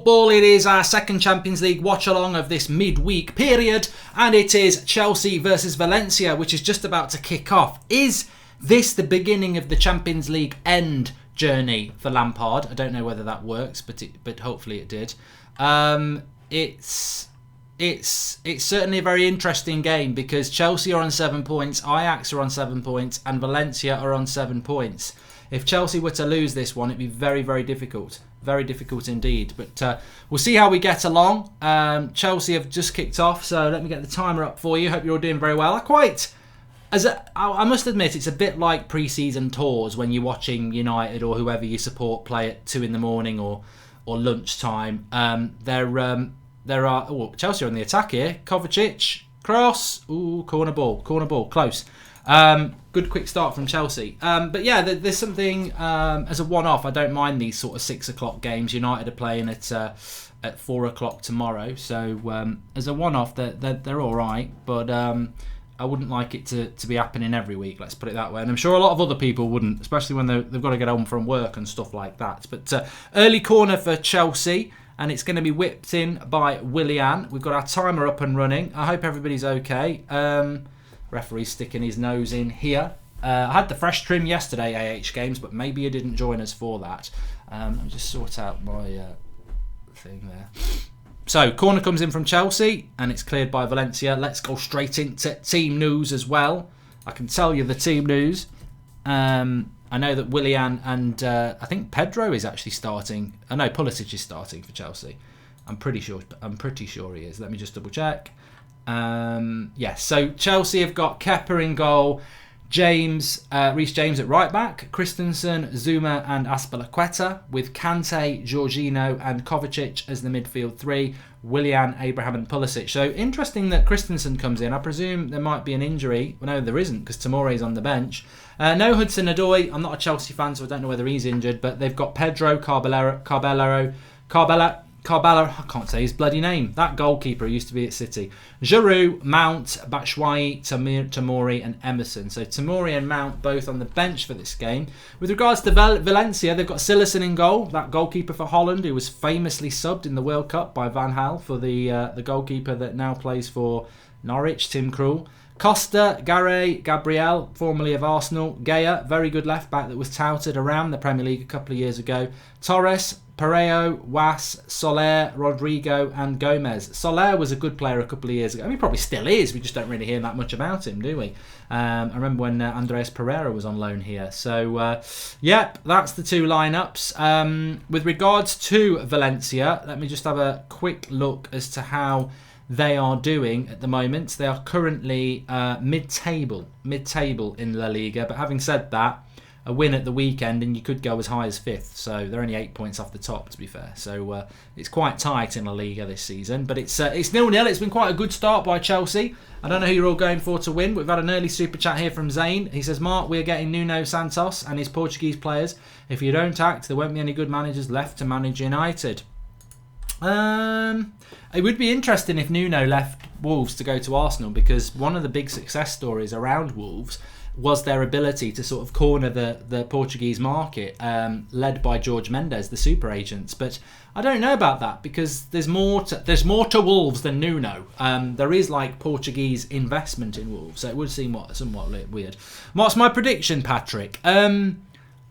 football. It is our second Champions League watch-along of this midweek period, and it is Chelsea versus Valencia, which is just about to kick off. Is this the beginning of the Champions League end journey for Lampard? I don't know whether that works, but hopefully it did. It's certainly a very interesting game because Chelsea are on 7 points, Ajax are on 7 points, and Valencia are on 7 points. If Chelsea were to lose this one, it'd be very, very difficult. Very difficult indeed. But we'll see how we get along. Chelsea have just kicked off, so let me get the timer up for you. Hope you're all doing very well. I must admit, it's a bit like pre-season tours when you're watching United or whoever you support play at 2 a.m. or lunchtime. Chelsea are on the attack here. Kovacic, cross, corner ball, close. Good quick start from Chelsea. But yeah, there's something as a one-off. I don't mind these sort of 6 o'clock games. United are playing at 4 o'clock tomorrow, so as a one-off, they're all right. But I wouldn't like it to be happening every week. Let's put it that way. And I'm sure a lot of other people wouldn't, especially when they've got to get home from work and stuff like that. But early corner for Chelsea. And it's going to be whipped in by Willian. We've got our timer up and running. I hope everybody's okay. Referee's sticking his nose in here. I had the fresh trim yesterday, AH Games, but maybe you didn't join us for that. Let me just sort out my thing there. So, corner comes in from Chelsea, and it's cleared by Valencia. Let's go straight into team news as well. I can tell you the team news. I know that Willian and I think Pedro is actually starting. I know Pulisic is starting for Chelsea. I'm pretty sure he is. Let me just double check. Yes. So Chelsea have got Kepa in goal, Reece James at right back, Christensen, Zuma and Azpilicueta, with Kante, Jorginho and Kovacic as the midfield three. Willian, Abraham and Pulisic. So interesting that Christensen comes in. I presume there might be an injury. Well, no, there isn't because Tomori's on the bench. No Hudson-Odoi. I'm not a Chelsea fan, so I don't know whether he's injured. But they've got Pedro, Carballero, I can't say his bloody name. That goalkeeper used to be at City. Giroud, Mount, Batshuayi, Tomori and Emerson. So Tomori and Mount both on the bench for this game. With regards to Valencia, they've got Cillessen in goal, that goalkeeper for Holland who was famously subbed in the World Cup by Van Gaal for the goalkeeper that now plays for Norwich, Tim Krul. Costa, Gabriel, formerly of Arsenal. Gaya, very good left back that was touted around the Premier League a couple of years ago. Torres, Pereiro, Was, Soler, Rodrigo and Gomez. Soler was a good player a couple of years ago. I mean, he probably still is. We just don't really hear that much about him, do we? I remember when Andreas Pereira was on loan here. So, yep, that's the two lineups. With regards to Valencia, let me just have a quick look as to how they are doing at the moment. They are currently mid-table in La Liga. But having said that, a win at the weekend and you could go as high as 5th. So they're only 8 points off the top, to be fair. So it's quite tight in La Liga this season. But it's 0-0. It's been quite a good start by Chelsea. I don't know who you're all going for to win. We've had an early super chat here from Zane. He says, Mark, we're getting Nuno Santos and his Portuguese players. If you don't act, there won't be any good managers left to manage United. It would be interesting if Nuno left Wolves to go to Arsenal, because one of the big success stories around Wolves was their ability to sort of corner the Portuguese market, led by Jorge Mendes, the super agents. But I don't know about that, because there's more to Wolves than Nuno. There is like Portuguese investment in Wolves, so it would seem somewhat weird. What's my prediction, Patrick?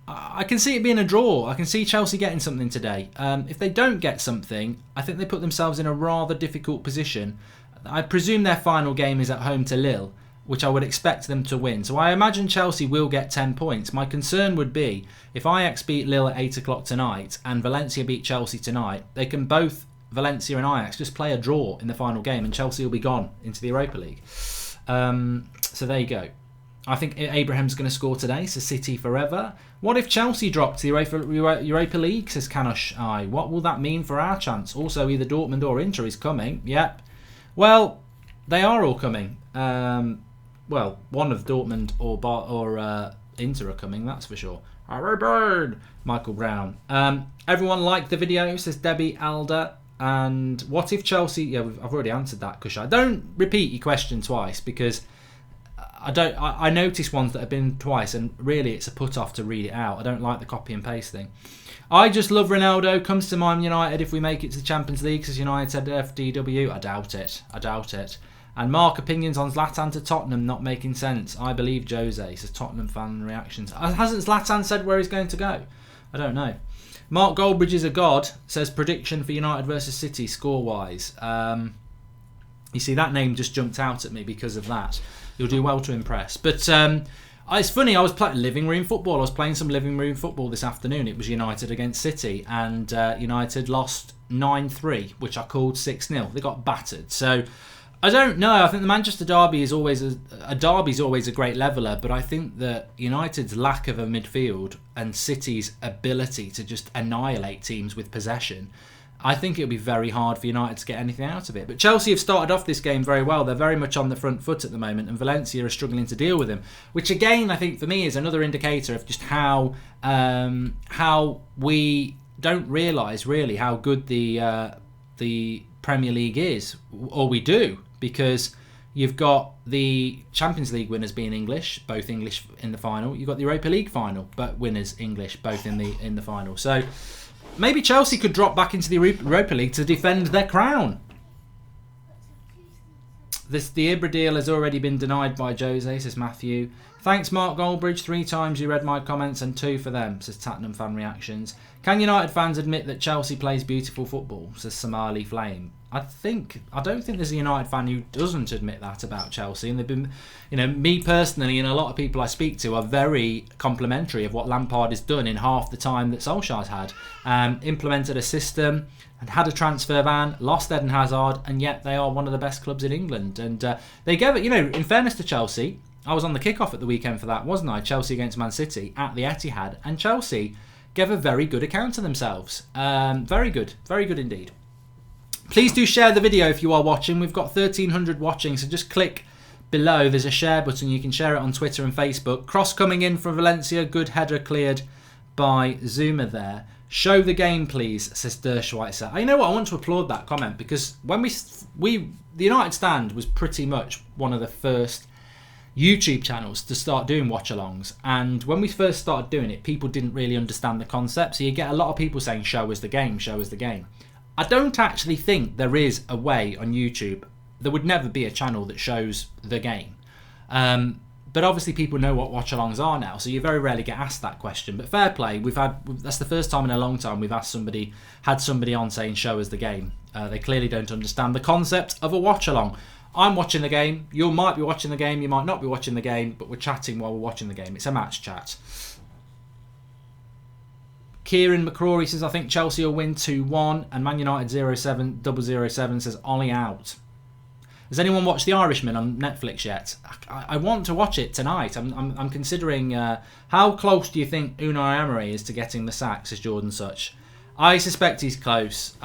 I can see it being a draw. I can see Chelsea getting something today. If they don't get something, I think they put themselves in a rather difficult position. I presume their final game is at home to Lille, which I would expect them to win. So I imagine Chelsea will get 10 points. My concern would be, if Ajax beat Lille at 8 o'clock tonight and Valencia beat Chelsea tonight, they can both, Valencia and Ajax, just play a draw in the final game and Chelsea will be gone into the Europa League. So there you go. I think Abraham's going to score today, so City forever. What if Chelsea drop to the Europa League, says Kanosh I. What will that mean for our chance? Also, either Dortmund or Inter is coming. Yep. Well, they are all coming. Well, one of Dortmund or Inter are coming, that's for sure. Harry Bird! Michael Brown. Everyone liked the video, says Debbie Alder. And what if Chelsea... Yeah, I've already answered that, Kushai. Don't repeat your question twice, because I noticed ones that have been twice, and really it's a put off to read it out. I don't like the copy and paste thing. I just love Ronaldo. Comes to mind United if we make it to the Champions League, says United said FDW. I doubt it. And Mark, opinions on Zlatan to Tottenham not making sense. I believe Jose, says Tottenham fan reactions. Hasn't Zlatan said where he's going to go? I don't know. Mark Goldbridge is a god, says prediction for United versus City score-wise. You see, that name just jumped out at me because of that. You'll do well to impress. But it's funny, I was playing living room football. I was playing some living room football this afternoon. It was United against City, and United lost 9-3, which I called 6-0. They got battered. So I don't know. I think the Manchester derby is always a great leveller, but I think that United's lack of a midfield and City's ability to just annihilate teams with possession, I think it'll be very hard for United to get anything out of it. But Chelsea have started off this game very well. They're very much on the front foot at the moment, and Valencia are struggling to deal with them, which again I think for me is another indicator of just how we don't realise really how good the Premier League is, or we do, because you've got the Champions League winners being English, both English in the final. You've got the Europa League final, but winners English, both in the final. So maybe Chelsea could drop back into the Europa League to defend their crown. The Ibra deal has already been denied by Jose, says Matthew. Thanks, Mark Goldbridge. 3 times you read my comments and 2 for them, says Tottenham fan reactions. Can United fans admit that Chelsea plays beautiful football, says Somali Flame. I don't think there's a United fan who doesn't admit that about Chelsea, and they've been, me personally and a lot of people I speak to are very complimentary of what Lampard has done in half the time that Solskjaer's had. Implemented a system and had a transfer ban, lost Eden Hazard, and yet they are one of the best clubs in England. And they gave it, in fairness to Chelsea, I was on the kickoff at the weekend for that, wasn't I? Chelsea against Man City at the Etihad, and Chelsea gave a very good account of themselves. Very good indeed. Please do share the video if you are watching. We've got 1,300 watching, so just click below. There's a share button. You can share it on Twitter and Facebook. Cross coming in from Valencia. Good header cleared by Zuma there. Show the game, please, says Der Schweitzer. You know what? I want to applaud that comment, because when the United Stand was pretty much one of the first YouTube channels to start doing watch-alongs, and when we first started doing it, people didn't really understand the concept, so you get a lot of people saying show us the game, show us the game. I don't actually think there is a way on YouTube. There would never be a channel that shows the game, but obviously people know what watch-alongs are now, so you very rarely get asked that question. But fair play, that's the first time in a long time we've had somebody on saying show us the game. They clearly don't understand the concept of a watch-along. I'm watching the game, you might be watching the game, you might not be watching the game, but we're chatting while we're watching the game. It's a match chat. Kieran McCrory says, I think Chelsea will win 2-1, and Man United 07007 says, Ollie out. Has anyone watched The Irishman on Netflix yet? I want to watch it tonight. I'm considering, how close do you think Unai Emery is to getting the sack, says Jordan Such. I suspect he's close.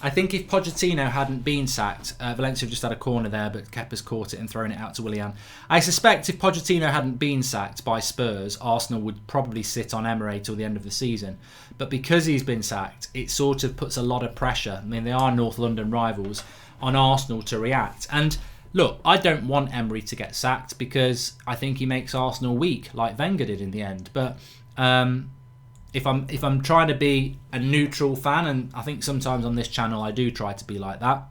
I think if Pochettino hadn't been sacked, Valencia have just had a corner there, but Kepa's caught it and thrown it out to Willian. I suspect if Pochettino hadn't been sacked by Spurs, Arsenal would probably sit on Emery till the end of the season. But because he's been sacked, it sort of puts a lot of pressure. I mean, they are North London rivals, on Arsenal to react. And look, I don't want Emery to get sacked because I think he makes Arsenal weak, like Wenger did in the end. But if I'm trying to be a neutral fan, and I think sometimes on this channel I do try to be like that,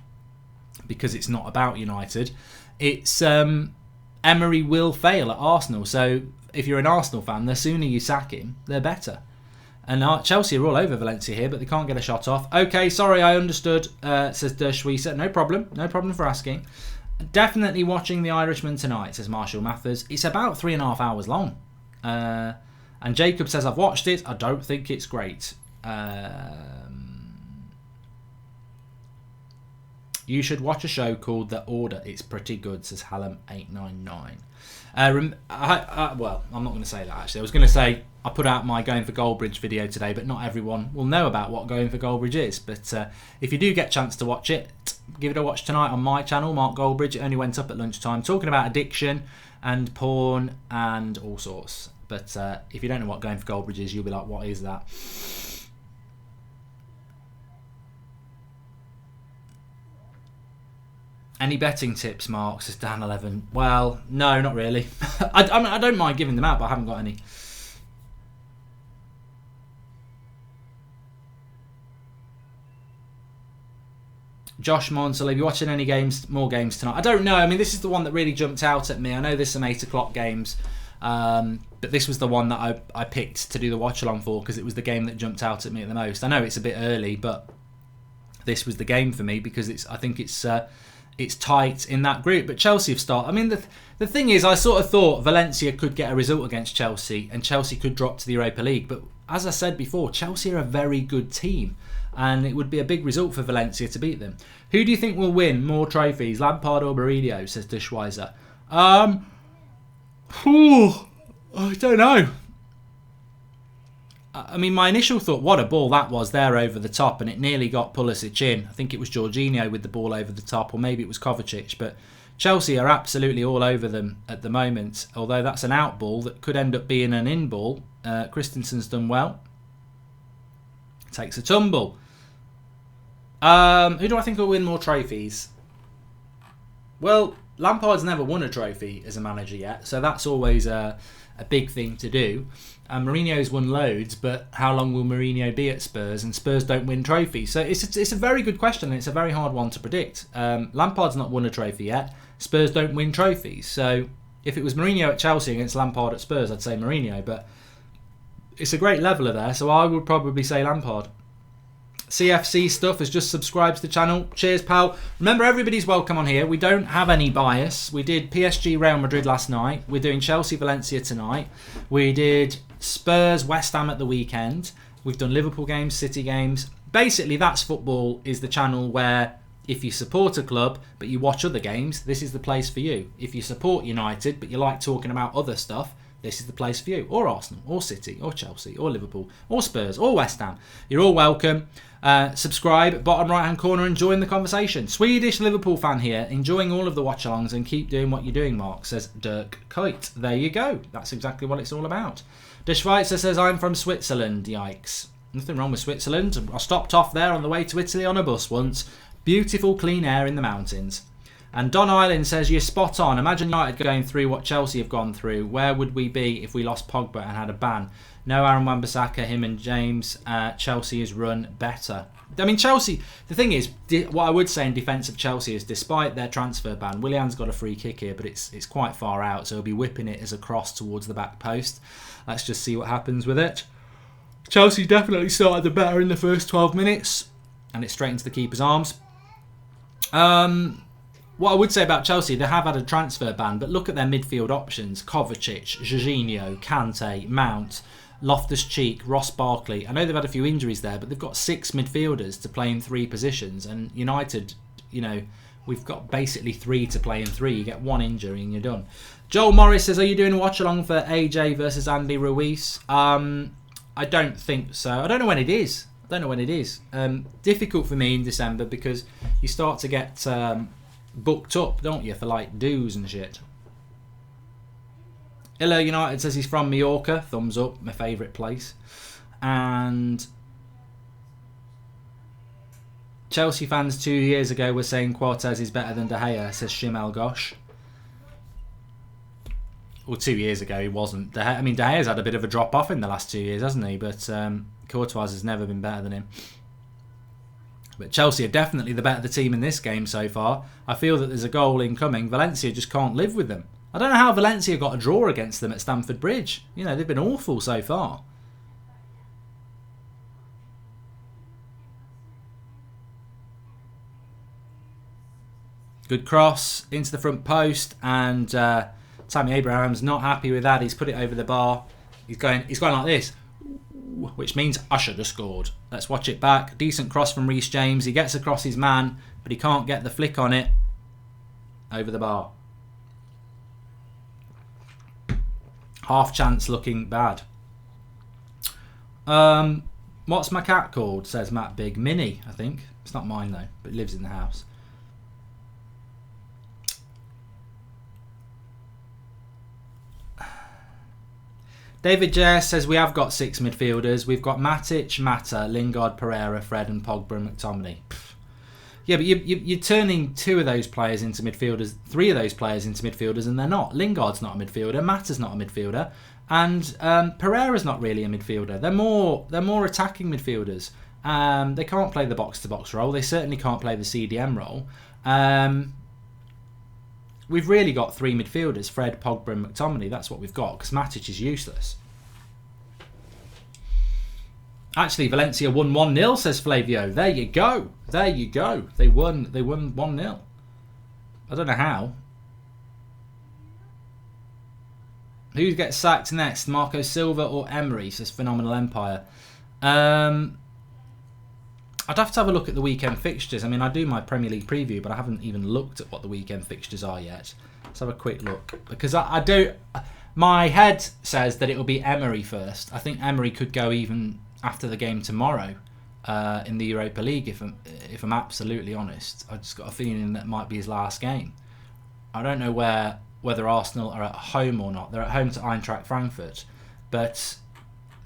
because it's not about United, it's Emery will fail at Arsenal. So if you're an Arsenal fan, the sooner you sack him, the better. And Chelsea are all over Valencia here, but they can't get a shot off. Okay, sorry, I understood, says Der Schweitzer. No problem for asking. Definitely watching The Irishman tonight, says Marshall Mathers. It's about 3.5 hours long. And Jacob says, I've watched it. I don't think it's great. You should watch a show called The Order. It's pretty good, says Hallam899. Well, I'm not going to say that, actually. I was going to say I put out my Going for Goldbridge video today, but not everyone will know about what Going for Goldbridge is. But if you do get a chance to watch it, give it a watch tonight on my channel, Mark Goldbridge. It only went up at lunchtime, talking about addiction and porn and all sorts. But if you don't know what Going for Goldbridge is, you'll be like, what is that? Any betting tips, Mark? Says Dan 11. Well, no, not really. I don't mind giving them out, but I haven't got any. Josh Monsell, are you watching any more games tonight? I don't know. I mean, this is the one that really jumped out at me. I know there's some 8 o'clock games, but this was the one that I picked to do the watch along for because it was the game that jumped out at me at the most. I know it's a bit early, but this was the game for me because I think it's tight in that group. But Chelsea have started. I mean, the thing is, I sort of thought Valencia could get a result against Chelsea and Chelsea could drop to the Europa League. But as I said before, Chelsea are a very good team. And it would be a big result for Valencia to beat them. Who do you think will win more trophies, Lampard or Mourinho? Says Dishweiser. I don't know. I mean, my initial thought, what a ball that was there over the top, and it nearly got Pulisic in. I think it was Jorginho with the ball over the top, or maybe it was Kovacic. But Chelsea are absolutely all over them at the moment. Although that's an out ball that could end up being an in ball. Christensen's done well. Takes a tumble. Who do I think will win more trophies? Well, Lampard's never won a trophy as a manager yet, so that's always a big thing to do. And Mourinho's won loads, but how long will Mourinho be at Spurs? And Spurs don't win trophies. So it's a very good question, and it's a very hard one to predict. Lampard's not won a trophy yet. Spurs don't win trophies. So if it was Mourinho at Chelsea against Lampard at Spurs, I'd say Mourinho, but it's a great leveler there, so I would probably say Lampard. CFC Stuff has just subscribed to the channel. Cheers, pal. Remember, everybody's welcome on here. We don't have any bias. We did PSG Real Madrid last night. We're doing Chelsea Valencia tonight. We did Spurs West Ham at the weekend. We've done Liverpool games, City games. Basically, That's Football is the channel where if you support a club but you watch other games, this is the place for you. If you support United but you like talking about other stuff, this is the place for you. Or Arsenal, or City, or Chelsea, or Liverpool, or Spurs, or West Ham. You're all welcome. Subscribe, bottom right hand corner, and join the conversation. Swedish Liverpool fan here, enjoying all of the watch alongs, and keep doing what you're doing, Mark, says Dirk Kite. There you go. That's exactly what it's all about. De Schweitzer says, I'm from Switzerland. Yikes. Nothing wrong with Switzerland. I stopped off there on the way to Italy on a bus once. Beautiful clean air in the mountains. And Don Island says, you're spot on. Imagine United going through what Chelsea have gone through. Where would we be if we lost Pogba and had a ban? No Aaron Wan-Bissaka, him and James. Chelsea is run better. I mean, Chelsea, the thing is, what I would say in defence of Chelsea is, despite their transfer ban, Willian's got a free kick here, but it's quite far out, so he'll be whipping it as a cross towards the back post. Let's just see what happens with it. Chelsea definitely started the better in the first 12 minutes, and it's straight into the keeper's arms. What I would say about Chelsea, they have had a transfer ban, but look at their midfield options. Kovacic, Jorginho, Kante, Mount, Loftus-Cheek, Ross Barkley. I know they've had a few injuries there, but they've got 6 midfielders to play in 3 positions. And United, we've got basically 3 to play in 3. You get 1 injury and you're done. Joel Morris says, are you doing a watch-along for AJ versus Andy Ruiz? I don't think so. I don't know when it is. Difficult for me in December because you start to get booked up, don't you, for like dues and shit. Hello United says he's from Mallorca. Thumbs up, my favourite place. And Chelsea fans 2 years ago were saying Cortez is better than De Gea, says Shimel Gosh. Well, 2 years ago he wasn't. De Gea's had a bit of a drop off in the last 2 years, hasn't he? But Courtois has never been better than him. But Chelsea are definitely the better team in this game so far. I feel that there's a goal incoming. Valencia just can't live with them. I don't know how Valencia got a draw against them at Stamford Bridge. They've been awful so far. Good cross into the front post, and Tammy Abraham's not happy with that. He's put it over the bar. He's going like this, which means I should have scored. Let's watch it back. Decent cross from Reece James. He gets across his man, but he can't get the flick on it over the bar. Half chance looking bad. What's my cat called? Says Matt Big. Minnie, I think. It's not mine though, but it lives in the house. David Jess says we have got 6 midfielders. We've got Matic, Mata, Lingard, Pereira, Fred and Pogba and McTominay. Yeah, but you're turning 2 of those players into midfielders, 3 of those players into midfielders, and they're not. Lingard's not a midfielder, Mata's not a midfielder, and Pereira's not really a midfielder. They're more attacking midfielders. They can't play the box-to-box role. They certainly can't play the CDM role. We've really got 3 midfielders, Fred, Pogba and McTominay. That's what we've got, because Matic is useless. Actually, Valencia won 1-0, says Flavio. There you go. There you go. They won 1-0. I don't know how. Who gets sacked next? Marco Silva or Emery, says Phenomenal Empire. I'd have to have a look at the weekend fixtures. I mean, I do my Premier League preview, but I haven't even looked at what the weekend fixtures are yet. Let's have a quick look. Because I do... My head says that it will be Emery first. I think Emery could go even after the game tomorrow in the Europa League, if I'm absolutely honest. I just got a feeling that might be his last game. I don't know whether Arsenal are at home or not. They're at home to Eintracht Frankfurt. But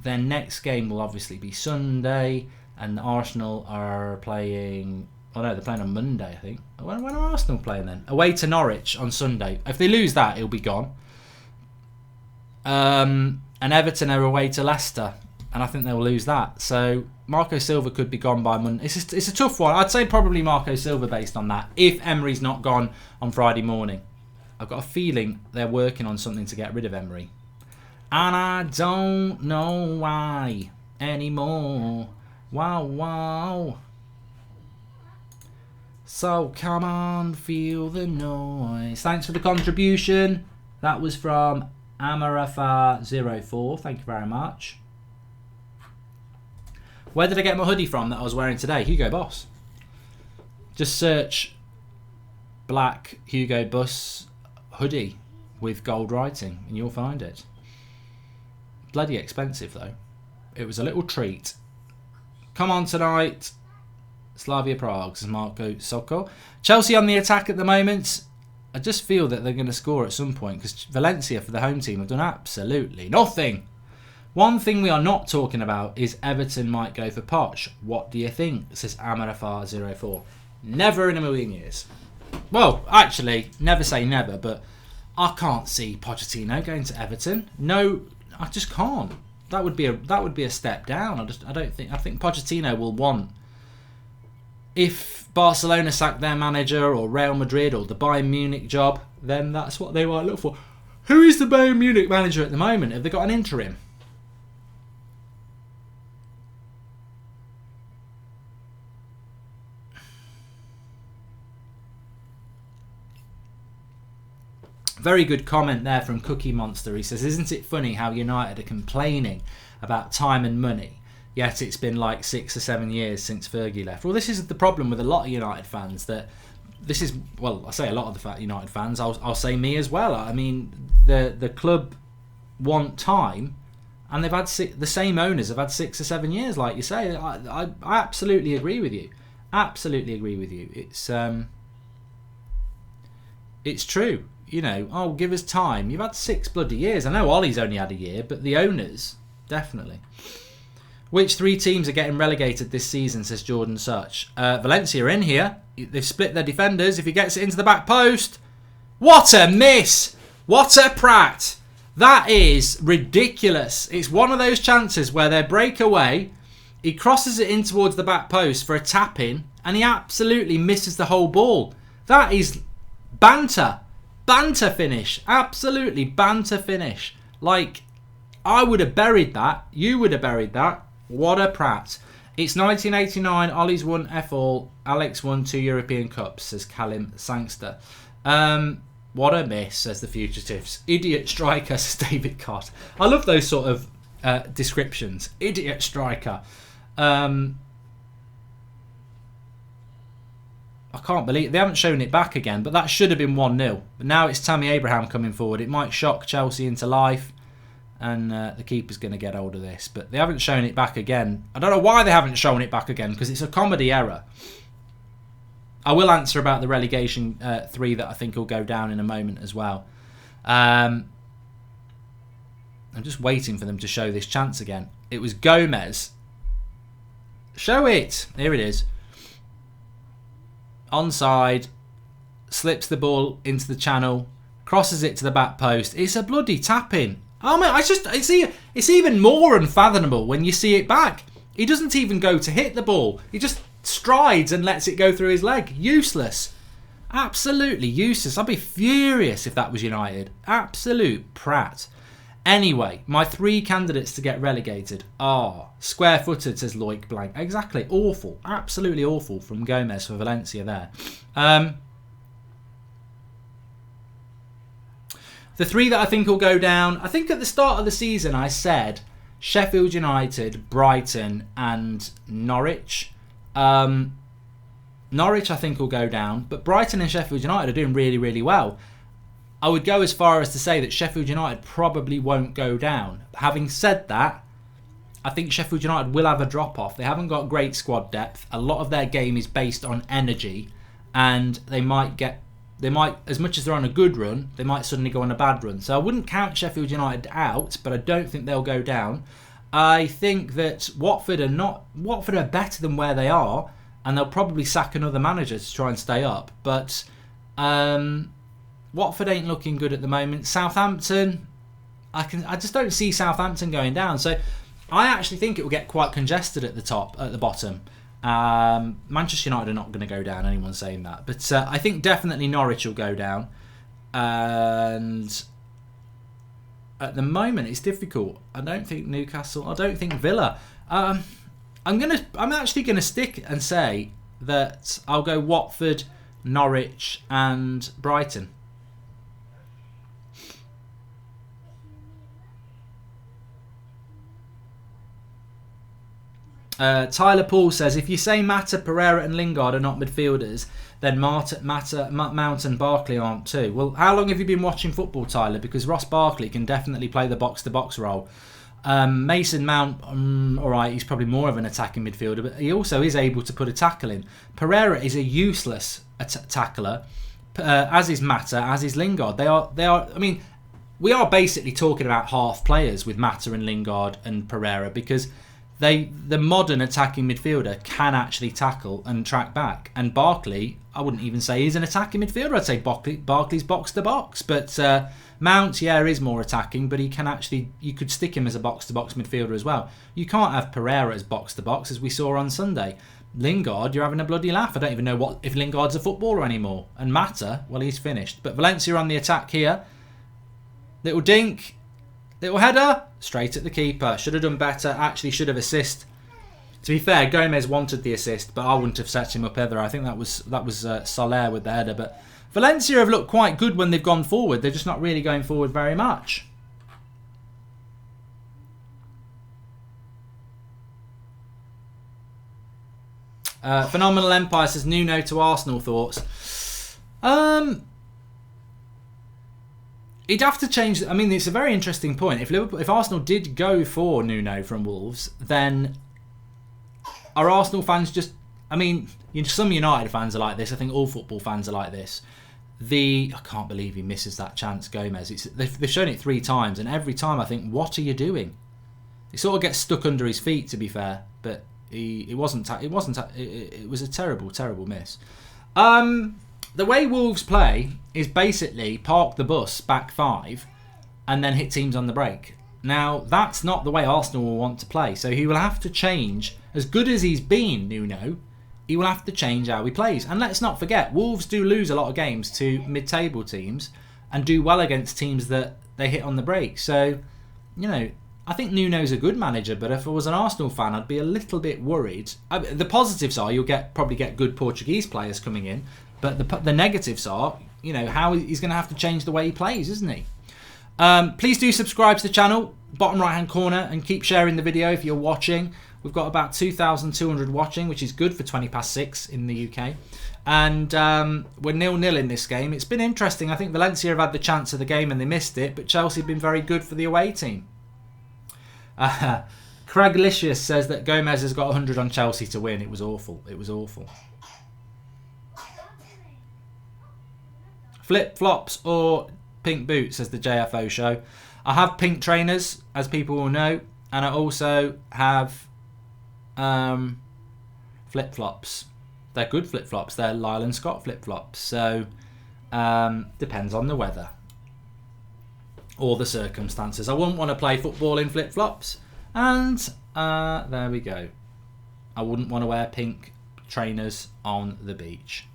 their next game will obviously be Sunday... And Arsenal are playing... Oh no, they're playing on Monday, I think. When are Arsenal playing then? Away to Norwich on Sunday. If they lose that, he'll be gone. And Everton are away to Leicester. And I think they'll lose that. So Marco Silva could be gone by Monday. It's a tough one. I'd say probably Marco Silva based on that. If Emery's not gone on Friday morning. I've got a feeling they're working on something to get rid of Emery. And I don't know why anymore. Wow. So come on, feel the noise. Thanks for the contribution. That was from Amarafa04. Thank you very much. Where did I get my hoodie from that I was wearing today? Hugo Boss. Just search black Hugo Boss hoodie with gold writing and you'll find it. Bloody expensive though. It was a little treat. Come on tonight. Slavia Prague, says Marco Socco. Chelsea on the attack at the moment. I just feel that they're going to score at some point because Valencia for the home team have done absolutely nothing. One thing we are not talking about is Everton might go for Poch. What do you think? Says Amarafar04. Never in a million years. Well, actually, never say never, but I can't see Pochettino going to Everton. No, I just can't. That would be a step down. I think Pochettino will want, if Barcelona sack their manager or Real Madrid or the Bayern Munich job, then that's what they might look for. Who is the Bayern Munich manager at the moment? Have they got an interim? Very good comment there from Cookie Monster. He says, isn't it funny how United are complaining about time and money, yet it's been like 6 or 7 years since Fergie left? Well, this is the problem with a lot of United fans. That this is, well, I say a lot of the United fans, I'll say me as well. I mean, the club want time, and they've had the same owners have had 6 or 7 years, like you say. I absolutely agree with you. Absolutely agree with you. It's true. You know, oh, give us time. You've had 6 bloody years. I know Ollie's only had a year, but the owners, definitely. Which 3 teams are getting relegated this season, says Jordan Such. Valencia are in here. They've split their defenders. If he gets it into the back post, what a miss! What a prat! That is ridiculous. It's one of those chances where they break away, he crosses it in towards the back post for a tap-in, and he absolutely misses the whole ball. That is banter. Banter finish. Absolutely banter finish. Like, I would have buried that. You would have buried that. What a prat. It's 1989. Ollie's won F-All. Alex won 2 European Cups, says Callum Sangster. What a miss, says the Fugitives. Idiot striker, says David Cott. I love those sort of descriptions. Idiot striker. I can't believe they haven't shown it back again, but that should have been 1-0. But now it's Tammy Abraham coming forward. It might shock Chelsea into life, and the keeper's going to get hold of this. But they haven't shown it back again. I don't know why they haven't shown it back again, because it's a comedy error. I will answer about the relegation 3 that I think will go down in a moment as well. I'm just waiting for them to show this chance again. It was Gomez. Show it. Here it is. onside, slips the ball into the channel, crosses it to the back post. It's a bloody tap-in. Oh man, it's even more unfathomable when you see it back. He doesn't even go to hit the ball. He just strides and lets it go through his leg. Useless. Absolutely useless. I'd be furious if that was United. Absolute prat. Anyway, my 3 candidates to get relegated are square-footed, says Loic Blank. Exactly. Awful. Absolutely awful from Gomez for Valencia there. The 3 that I think will go down, I think at the start of the season I said Sheffield United, Brighton and Norwich. Norwich I think will go down, but Brighton and Sheffield United are doing really, really well. I would go as far as to say that Sheffield United probably won't go down. Having said that, I think Sheffield United will have a drop-off. They haven't got great squad depth. A lot of their game is based on energy, and they might, as much as they're on a good run, they might suddenly go on a bad run. So I wouldn't count Sheffield United out, but I don't think they'll go down. I think that Watford are better than where they are, and they'll probably sack another manager to try and stay up. But Watford ain't looking good at the moment. Southampton, I just don't see Southampton going down. So I actually think it will get quite congested at the bottom. Manchester United are not going to go down, anyone's saying that. But I think definitely Norwich will go down. And at the moment it's difficult. I don't think Newcastle, I don't think Villa. I'm actually gonna stick and say that I'll go Watford, Norwich and Brighton. Tyler Paul says, if you say Mata, Pereira and Lingard are not midfielders, then Mount and Barkley aren't too. Well, how long have you been watching football, Tyler? Because Ross Barkley can definitely play the box-to-box role. Mason Mount, alright, he's probably more of an attacking midfielder, but he also is able to put a tackle in. Pereira is a useless tackler, as is Mata, as is Lingard. They are. I mean, we are basically talking about half players with Mata and Lingard and Pereira, because the modern attacking midfielder can actually tackle and track back. And Barkley, I wouldn't even say he's an attacking midfielder. I'd say Barkley's box to box. But Mount, is more attacking, but he can actually, you could stick him as a box to box midfielder as well. You can't have Pereira as box to box, as we saw on Sunday. Lingard, you're having a bloody laugh. I don't even know if Lingard's a footballer anymore. And Mata, well, he's finished. But Valencia on the attack here. Little dink. Little header, straight at the keeper. Should have done better. Actually, should have assist. To be fair, Gomez wanted the assist, but I wouldn't have set him up either. I think that was Soler with the header. But Valencia have looked quite good when they've gone forward. They're just not really going forward very much. Phenomenal Empire says Nuno to Arsenal thoughts. He'd have to change. I mean, it's a very interesting point. If Arsenal did go for Nuno from Wolves, then are Arsenal fans just? I mean, some United fans are like this. I think all football fans are like this. I can't believe he misses that chance, Gomez. They've shown it 3 times, and every time I think, what are you doing? He sort of gets stuck under his feet, to be fair, but it was a terrible, terrible miss. The way Wolves play is basically park the bus back 5 and then hit teams on the break. Now, that's not the way Arsenal will want to play. So he will have to change. As good as he's been, Nuno, he will have to change how he plays. And let's not forget, Wolves do lose a lot of games to mid-table teams and do well against teams that they hit on the break. So, I think Nuno's a good manager, but if I was an Arsenal fan, I'd be a little bit worried. The positives are you'll probably get good Portuguese players coming in. But the negatives are, how he's going to have to change the way he plays, isn't he? Please do subscribe to the channel, bottom right hand corner, and keep sharing the video if you're watching. We've got about 2,200 watching, which is good for 6:20 in the UK. And we're 0-0 in this game. It's been interesting. I think Valencia have had the chance of the game and they missed it, but Chelsea have been very good for the away team. Craiglicious says that Gomez has got 100 on Chelsea to win. It was awful. It was awful. Flip-flops or pink boots, says the JFO show. I have pink trainers, as people will know, and I also have flip-flops. They're good flip-flops. They're Lyle and Scott flip-flops. So, depends on the weather or the circumstances. I wouldn't want to play football in flip-flops. And there we go. I wouldn't want to wear pink trainers on the beach.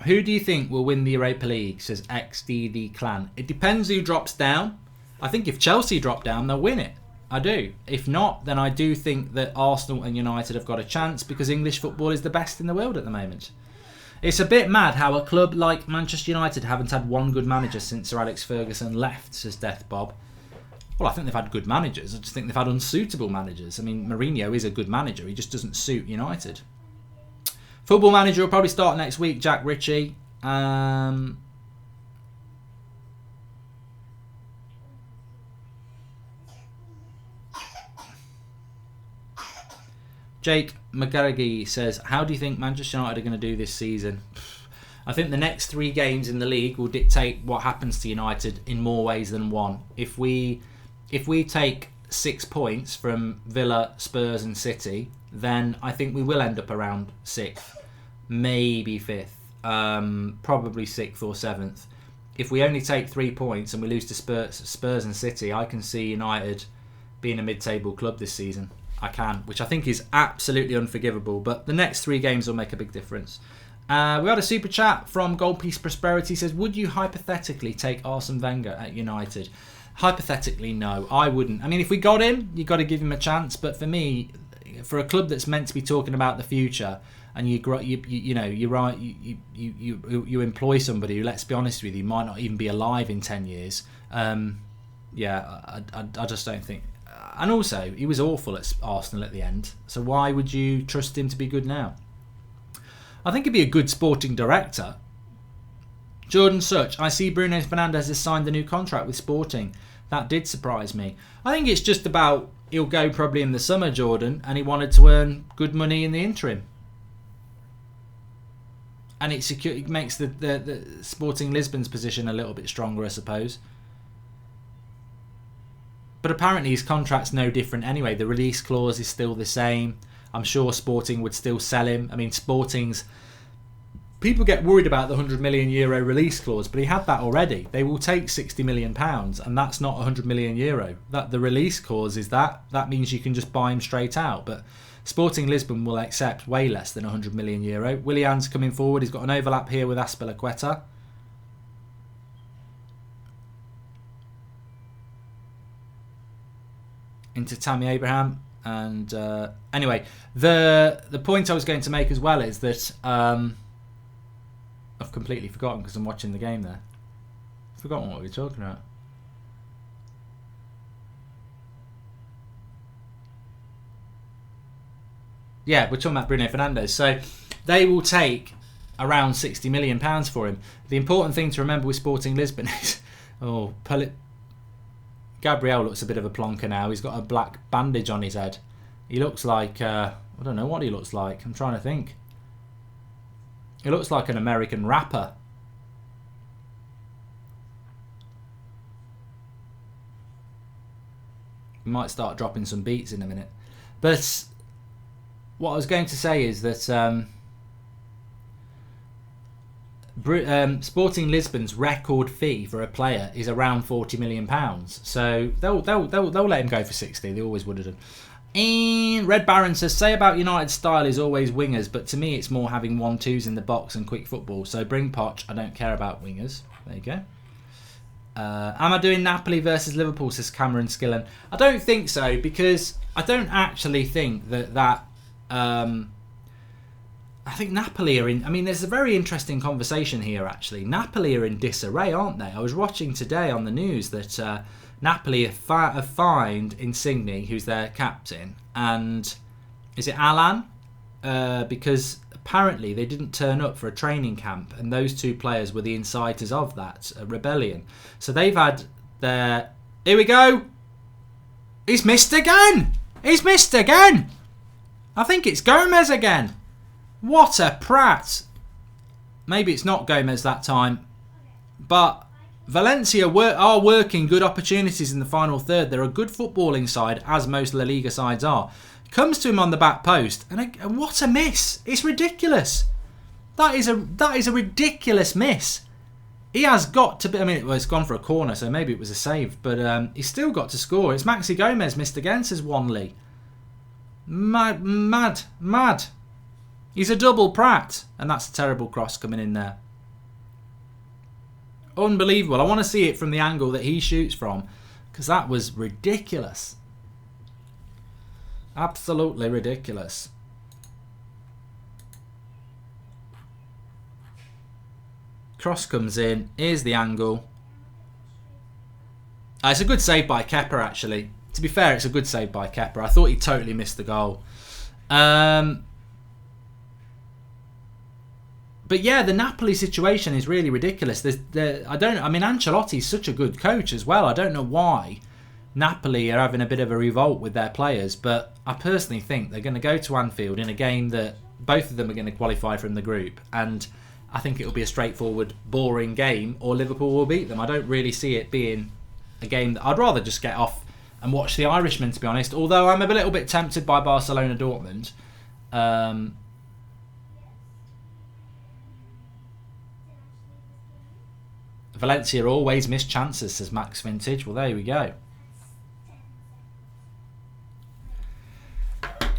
Who do you think will win the Europa League, says XDD Clan? It depends who drops down. I think if Chelsea drop down, they'll win it. I do. If not, then I do think that Arsenal and United have got a chance because English football is the best in the world at the moment. It's a bit mad how a club like Manchester United haven't had one good manager since Sir Alex Ferguson left, says Death Bob. Well, I think they've had good managers. I just think they've had unsuitable managers. I mean, Mourinho is a good manager. He just doesn't suit United. Football Manager will probably start next week, Jack Ritchie. Jake McGarrigy says, how do you think Manchester United are going to do this season? I think the next 3 games in the league will dictate what happens to United in more ways than one. If we take 6 points from Villa, Spurs and City, then I think we will end up around 6th, maybe 5th, probably 6th or 7th. If we only take 3 points and we lose to Spurs and City, I can see United being a mid-table club this season. I can, which I think is absolutely unforgivable. But the next 3 games will make a big difference. We had a super chat from Goldpiece Prosperity. Says, would you hypothetically take Arsene Wenger at United? Hypothetically, no, I wouldn't. I mean, if we got him, you've got to give him a chance. But for me, for a club that's meant to be talking about the future, and you employ somebody who, let's be honest with you, might not even be alive in 10 years. I just don't think. And also, he was awful at Arsenal at the end. So why would you trust him to be good now? I think he'd be a good sporting director. Jordan Such, I see Bruno Fernandes has signed a new contract with Sporting. That did surprise me. I think it's just about, he'll go probably in the summer, Jordan, and he wanted to earn good money in the interim. And it makes the Sporting Lisbon's position a little bit stronger, I suppose. But apparently his contract's no different anyway. The release clause is still the same. I'm sure Sporting would still sell him. I mean, Sporting's... People get worried about the €100 million release clause, but he had that already. They will take £60 million, and that's not €100 million. That the release clause is that. That means you can just buy him straight out. But Sporting Lisbon will accept way less than €100 million. Willian's coming forward. He's got an overlap here with Azpilicueta. Into Tammy Abraham. And anyway, the point I was going to make as well is that I've completely forgotten because I'm watching the game there. I've forgotten what we were talking about. Yeah, we're talking about Bruno Fernandes. So they will take around £60 million for him. The important thing to remember with Sporting Lisbon is... Gabriel looks a bit of a plonker now. He's got a black bandage on his head. He looks like... I don't know what he looks like. I'm trying to think. He looks like an American rapper. We might start dropping some beats in a minute. But what I was going to say is that Sporting Lisbon's record fee for a player is around £40 million. So they'll let him go for 60. They always would have done. And Red Baron says, say about United's style is always wingers, but to me it's more having 1-2s in the box and quick football. So bring Poch. I don't care about wingers. There you go. Am I doing Napoli versus Liverpool, says Cameron Skillen? I don't think so, because I don't actually think that I think Napoli are in... I mean, there's a very interesting conversation here, actually. Napoli are in disarray, aren't they? I was watching today on the news that Napoli have fined Insigne, who's their captain, and is it Alan? Because apparently they didn't turn up for a training camp, and those two players were the inciters of that rebellion. So they've had their... Here we go! He's missed again! He's missed again! I think it's Gomez again. What a prat. Maybe it's not Gomez that time. But Valencia are working good opportunities in the final third. They're a good footballing side, as most La Liga sides are. comes to him on the back post, and what a miss! It's ridiculous. That is a ridiculous miss. He has got to be. I mean, it's gone for a corner, so maybe it was a save, but he's still got to score. It's Maxi Gomez missed again, says Wanley. Mad. He's a double Pratt, and that's a terrible cross coming in there. Unbelievable. I want to see it from the angle that he shoots from, because that was ridiculous. Absolutely ridiculous. Cross comes in. Here's the angle. It's a good save by Kepa, actually. To be fair, it's a good save by Kepa. I thought he totally missed the goal. But yeah, the Napoli situation is really ridiculous. I mean, Ancelotti's such a good coach as well. I don't know why Napoli are having a bit of a revolt with their players, but I personally think they're going to go to Anfield in a game that both of them are going to qualify from the group, and I think it will be a straightforward, boring game, or Liverpool will beat them. I don't really see it being a game that I'd rather just get off and watch the Irishmen, to be honest, although I'm a little bit tempted by Barcelona Dortmund. Valencia always miss chances, says Max Vintage. Well, there we go.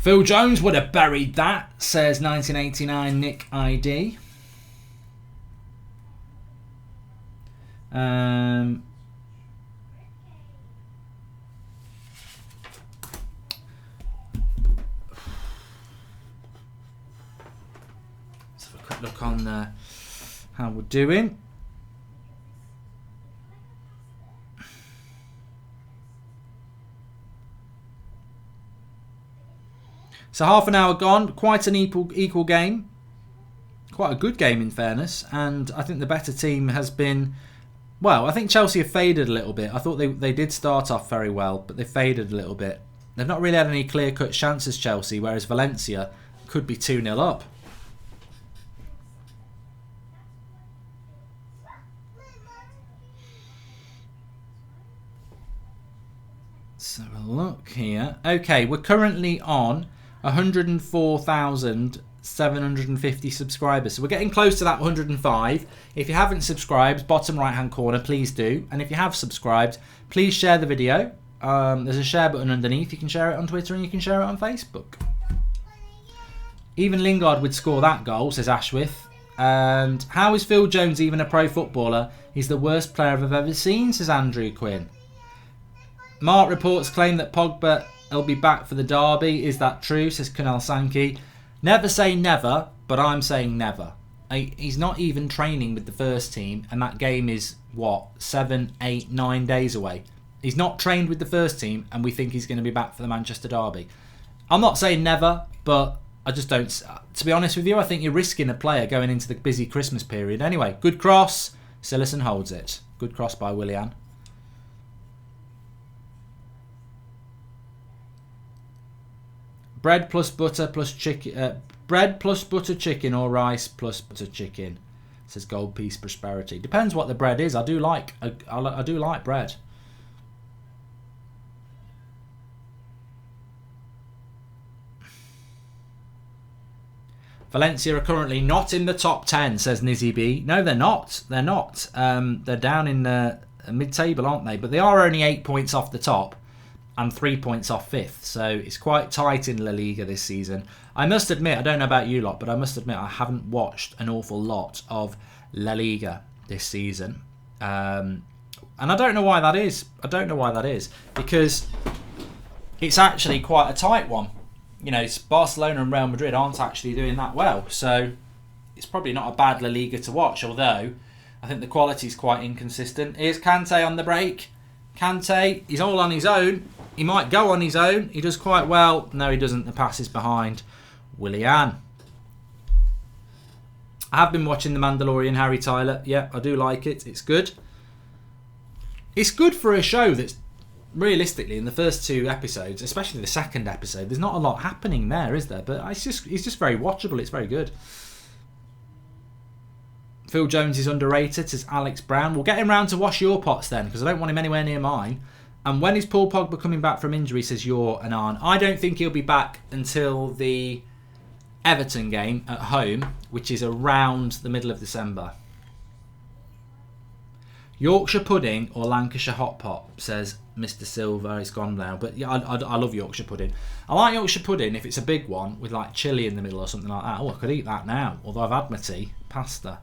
Phil Jones would have buried that, says 1989 Nick ID. Let's have a quick look on how we're doing. So half an hour gone, quite an equal game. Quite a good game in fairness, and I think the better team has been, well, I think Chelsea have faded a little bit. I thought they did start off very well, but they faded a little bit. They've not really had any clear-cut chances, Chelsea, whereas Valencia could be 2-0 up. Let's have a look here. Okay, we're currently on 104,750 subscribers. So we're getting close to that 105. If you haven't subscribed, bottom right hand corner, please do. And if you have subscribed, please share the video. There's a share button underneath. You can share it on Twitter and you can share it on Facebook. Even Lingard would score that goal, says Ashwith. And how is Phil Jones even a pro footballer? He's the worst player I've ever seen, says Andrew Quinn. Mark reports claim that Pogba will be back for the derby. Is that true, says Kunal Sankey. Never say never, but I'm saying never. He's not even training with the first team, and that game is, what, 7, 8, 9 days away. He's not trained with the first team, and we think he's going to be back for the Manchester derby. I'm not saying never, but I just don't. To be honest with you, I think you're risking a player going into the busy Christmas period. Anyway, good cross. Sillison holds it. Good cross by Willian. Bread plus butter plus chicken. Bread plus butter chicken or rice plus butter chicken, says Gold Piece Prosperity. Depends what the bread is. I do like bread. Valencia are currently not in the top 10, says Nizzy B. No, they're not. They're not. They're down in the mid-table, aren't they? But they are only 8 points off the top and 3 points off 5th. So it's quite tight in La Liga this season. I must admit, I don't know about you lot, but I must admit I haven't watched an awful lot of La Liga this season. And I don't know why that is. Because it's actually quite a tight one. You know, Barcelona and Real Madrid aren't actually doing that well. So it's probably not a bad La Liga to watch, although I think the quality is quite inconsistent. Here's Kante on the break. Kante, he's all on his own. He might go on his own. He does quite well. No, he doesn't. The pass is behind Willian. I have been watching The Mandalorian, Harry Tyler. Yeah, I do like it. It's good. It's good for a show that's realistically in the first 2 episodes, especially the second episode, there's not a lot happening there, is there? But it's just very watchable. It's very good. Phil Jones is underrated, says Alex Brown. We'll get him round to wash your pots then, because I don't want him anywhere near mine. And when is Paul Pogba coming back from injury, says Yor and Arn. I don't think he'll be back until the Everton game at home, which is around the middle of December. Yorkshire pudding or Lancashire hot pot, says Mr. Silver. It's gone now, but yeah, I love Yorkshire pudding. I like Yorkshire pudding if it's a big one with like chilli in the middle or something like that. Oh, I could eat that now, although I've had my tea. Pasta.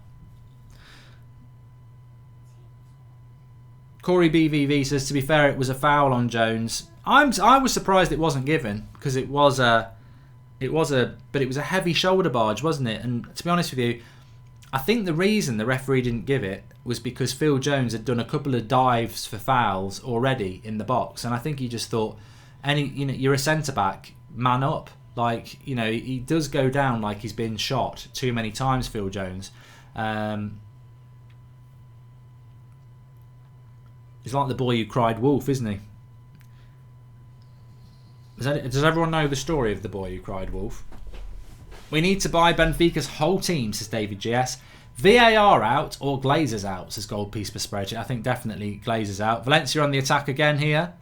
Corey BVV says, to be fair, it was a foul on Jones. I was surprised it wasn't given, because it was a heavy shoulder barge, wasn't it? And to be honest with you, I think the reason the referee didn't give it was because Phil Jones had done a couple of dives for fouls already in the box, and I think he just thought, you're a centre back, man up. Like, he does go down like he's been shot too many times, Phil Jones. He's like the boy who cried wolf, isn't he? Does everyone know the story of the boy who cried wolf? We need to buy Benfica's whole team, says David GS. VAR out or Glazers out, says Goldpiece per spreadsheet. I think definitely Glazers out. Valencia on the attack again here.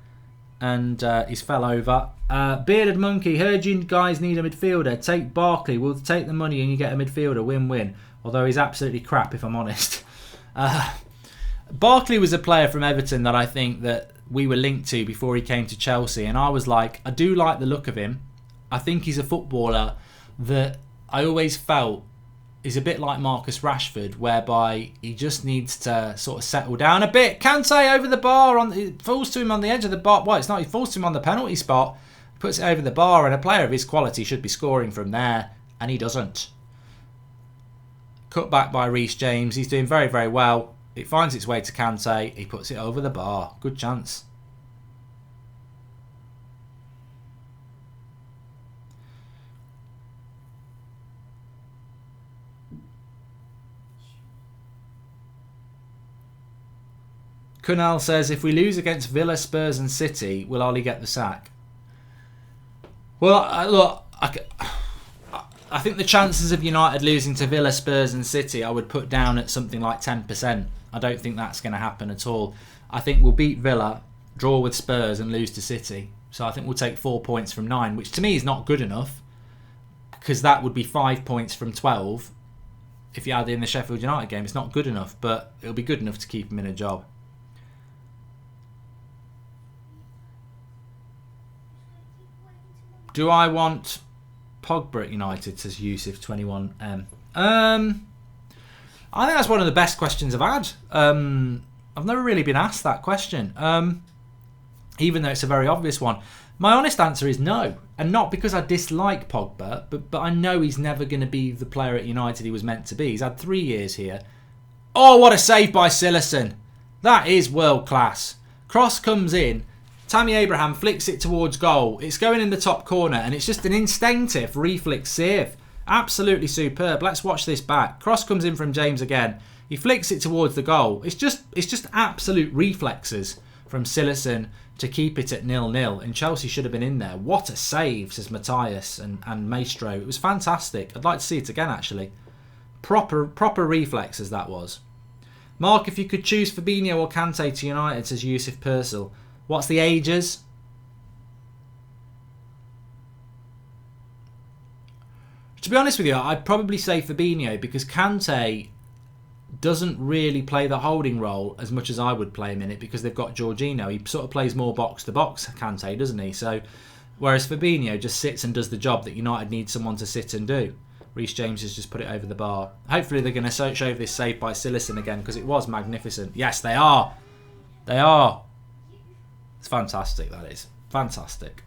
And he's fell over. Bearded Monkey, heard you guys need a midfielder. Take Barkley. We'll take the money and you get a midfielder. Win-win. Although he's absolutely crap, if I'm honest. Barkley was a player from Everton that I think that we were linked to before he came to Chelsea, and I was like, I do like the look of him. I think he's a footballer that I always felt is a bit like Marcus Rashford, whereby he just needs to sort of settle down a bit. Kante over the bar, it falls to him on the edge of the bar. Well, it's not, he falls to him on the penalty spot, puts it over the bar, and a player of his quality should be scoring from there, and he doesn't. Cut back by Reece James, he's doing very, very well. It finds its way to Kante. He puts it over the bar. Good chance. Kunal says, if we lose against Villa, Spurs and City, will Ollie get the sack? Well, look, I think the chances of United losing to Villa, Spurs and City I would put down at something like 10%. I don't think that's going to happen at all. I think we'll beat Villa, draw with Spurs and lose to City. So I think we'll take 4 points from 9, which to me is not good enough, because that would be 5 points from 12. If you add in the Sheffield United game, it's not good enough, but it'll be good enough to keep him in a job. Do I want Pogba at United, says Yusuf21M. I think that's one of the best questions I've had. I've never really been asked that question, even though it's a very obvious one. My honest answer is no, and not because I dislike Pogba, but I know he's never going to be the player at United he was meant to be. He's had 3 years here. Oh, what a save by Cillessen. That is world class. Cross comes in, Tammy Abraham flicks it towards goal. It's going in the top corner, and it's just an instinctive reflex save. Absolutely superb. Let's watch this back. Cross comes in from James again. He flicks it towards the goal. It's just absolute reflexes from Cillessen to keep it at 0-0. And Chelsea should have been in there. What a save, says Matthias and Maestro. It was fantastic. I'd like to see it again, actually. Proper reflexes that was. Mark, if you could choose Fabinho or Kante to United, says Yusuf Purcell. What's the ages? To be honest with you, I'd probably say Fabinho, because Kante doesn't really play the holding role as much as I would play him in it, because they've got Jorginho. He sort of plays more box to box, Kante, doesn't he? So, whereas Fabinho just sits and does the job that United need someone to sit and do. Reece James has just put it over the bar. Hopefully they're going to show this save by Cillessen again, because it was magnificent. Yes, they are. They are. It's fantastic, that is. Fantastic.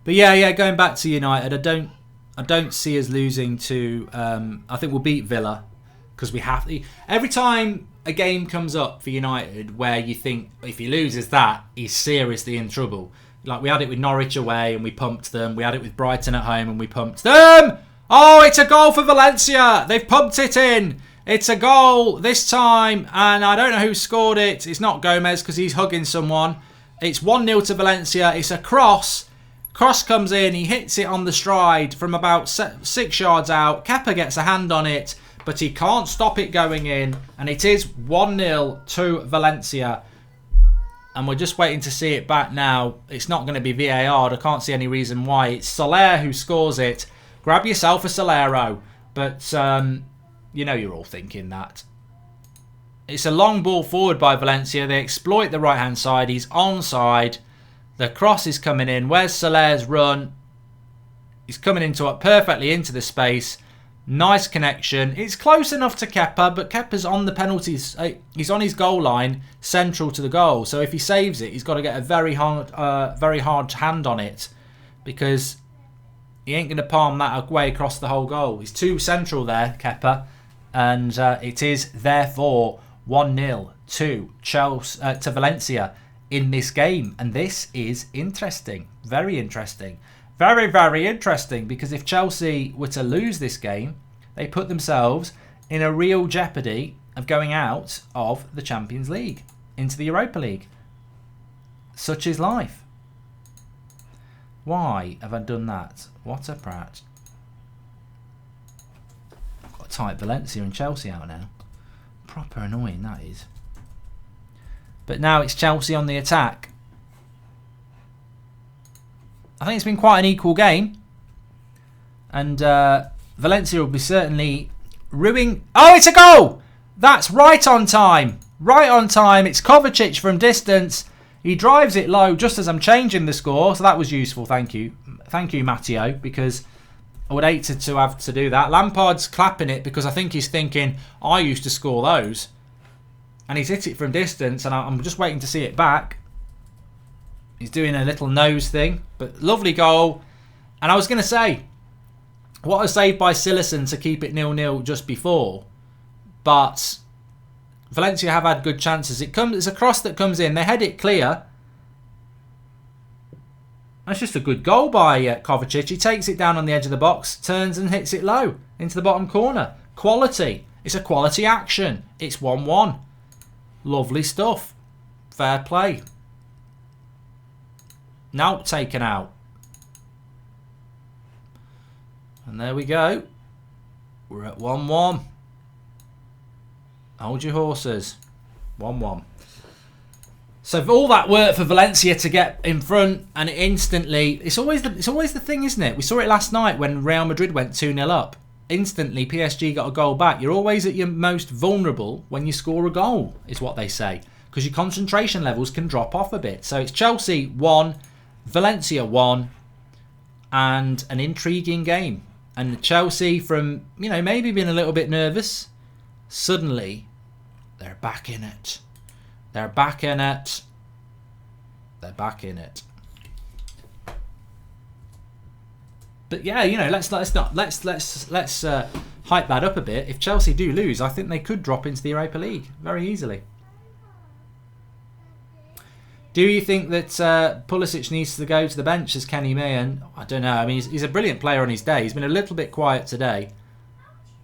But yeah, going back to United, I don't see us losing to. I think we'll beat Villa, because we have to. Every time a game comes up for United where you think if he loses that, he's seriously in trouble. Like we had it with Norwich away and we pumped them. We had it with Brighton at home and we pumped them. Oh, it's a goal for Valencia. They've pumped it in. It's a goal this time, and I don't know who scored it. It's not Gomez because he's hugging someone. It's 1-0 to Valencia. It's a cross. Cross comes in. He hits it on the stride from about 6 yards out. Kepa gets a hand on it. but he can't stop it going in. And it is 1-0 to Valencia. And we're just waiting to see it back now. It's not going to be VAR. I can't see any reason why. It's Soler who scores it. Grab yourself a Solero. But you know you're all thinking that. It's a long ball forward by Valencia. They exploit the right-hand side. He's onside. The cross is coming in. Where's Soler's run? He's coming perfectly into the space. Nice connection. It's close enough to Kepa, but Kepa's on the penalties. He's on his goal line, central to the goal. So if he saves it, he's got to get a very hard hand on it, because he ain't going to palm that away across the whole goal. He's too central there, Kepa, and it is therefore 1-0 to Chelsea, to Valencia in this game. And this is interesting. Very interesting. Very, very interesting, because if Chelsea were to lose this game, they put themselves in a real jeopardy of going out of the Champions League into the Europa League. Such is life. Why have I done that? What a prat. I've got to type Valencia and Chelsea out now. Proper annoying, that is. But now it's Chelsea on the attack. I think it's been quite an equal game. And Valencia will be certainly ruining... Oh, it's a goal! That's right on time. Right on time. It's Kovacic from distance. He drives it low just as I'm changing the score. So that was useful. Thank you. Thank you, Matteo, because I would hate to have to do that. Lampard's clapping it because I think he's thinking, I used to score those. And he's hit it from distance, and I'm just waiting to see it back. He's doing a little nose thing, but lovely goal. And I was going to say, what a save by Sillerson to keep it 0-0 just before. But Valencia have had good chances. It's a cross that comes in. They head it clear. That's just a good goal by Kovacic. He takes it down on the edge of the box, turns and hits it low into the bottom corner. Quality. It's a quality action. It's 1-1. Lovely stuff. Fair play. Now taken out. And there we go. We're at 1-1. Hold your horses. 1-1. So for all that work for Valencia to get in front, and instantly, it's always the thing, isn't it? We saw it last night when Real Madrid went 2-0 up. Instantly, PSG got a goal back. You're always at your most vulnerable when you score a goal, is what they say, because your concentration levels can drop off a bit. So it's Chelsea 1, Valencia 1, and an intriguing game. And Chelsea, from maybe being a little bit nervous, suddenly they're back in it. They're back in it. They're back in it. But yeah, let's hype that up a bit. If Chelsea do lose, I think they could drop into the Europa League very easily. Do you think that Pulisic needs to go to the bench as Kenny Mayen? I don't know. I mean, he's a brilliant player on his day. He's been a little bit quiet today.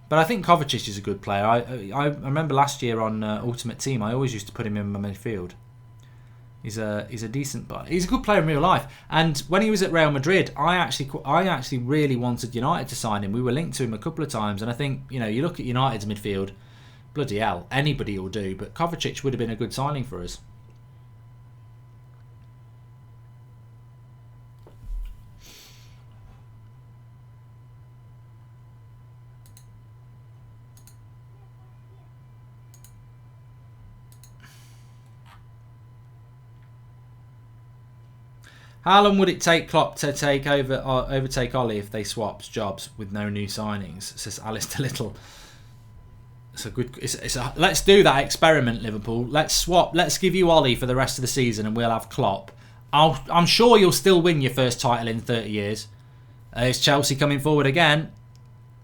But I think Kovacic is a good player. I remember last year on Ultimate Team, I always used to put him in my midfield. He's a decent player. He's a good player in real life. And when he was at Real Madrid, I actually really wanted United to sign him. We were linked to him a couple of times. And I think, you look at United's midfield, bloody hell, anybody will do. But Kovacic would have been a good signing for us. How long would it take Klopp to overtake Ollie if they swapped jobs with no new signings? Says Alistair Little. Let's do that experiment, Liverpool. Let's swap. Let's give you Ollie for the rest of the season, and we'll have Klopp. I'm sure you'll still win your first title in 30 years. It's Chelsea coming forward again.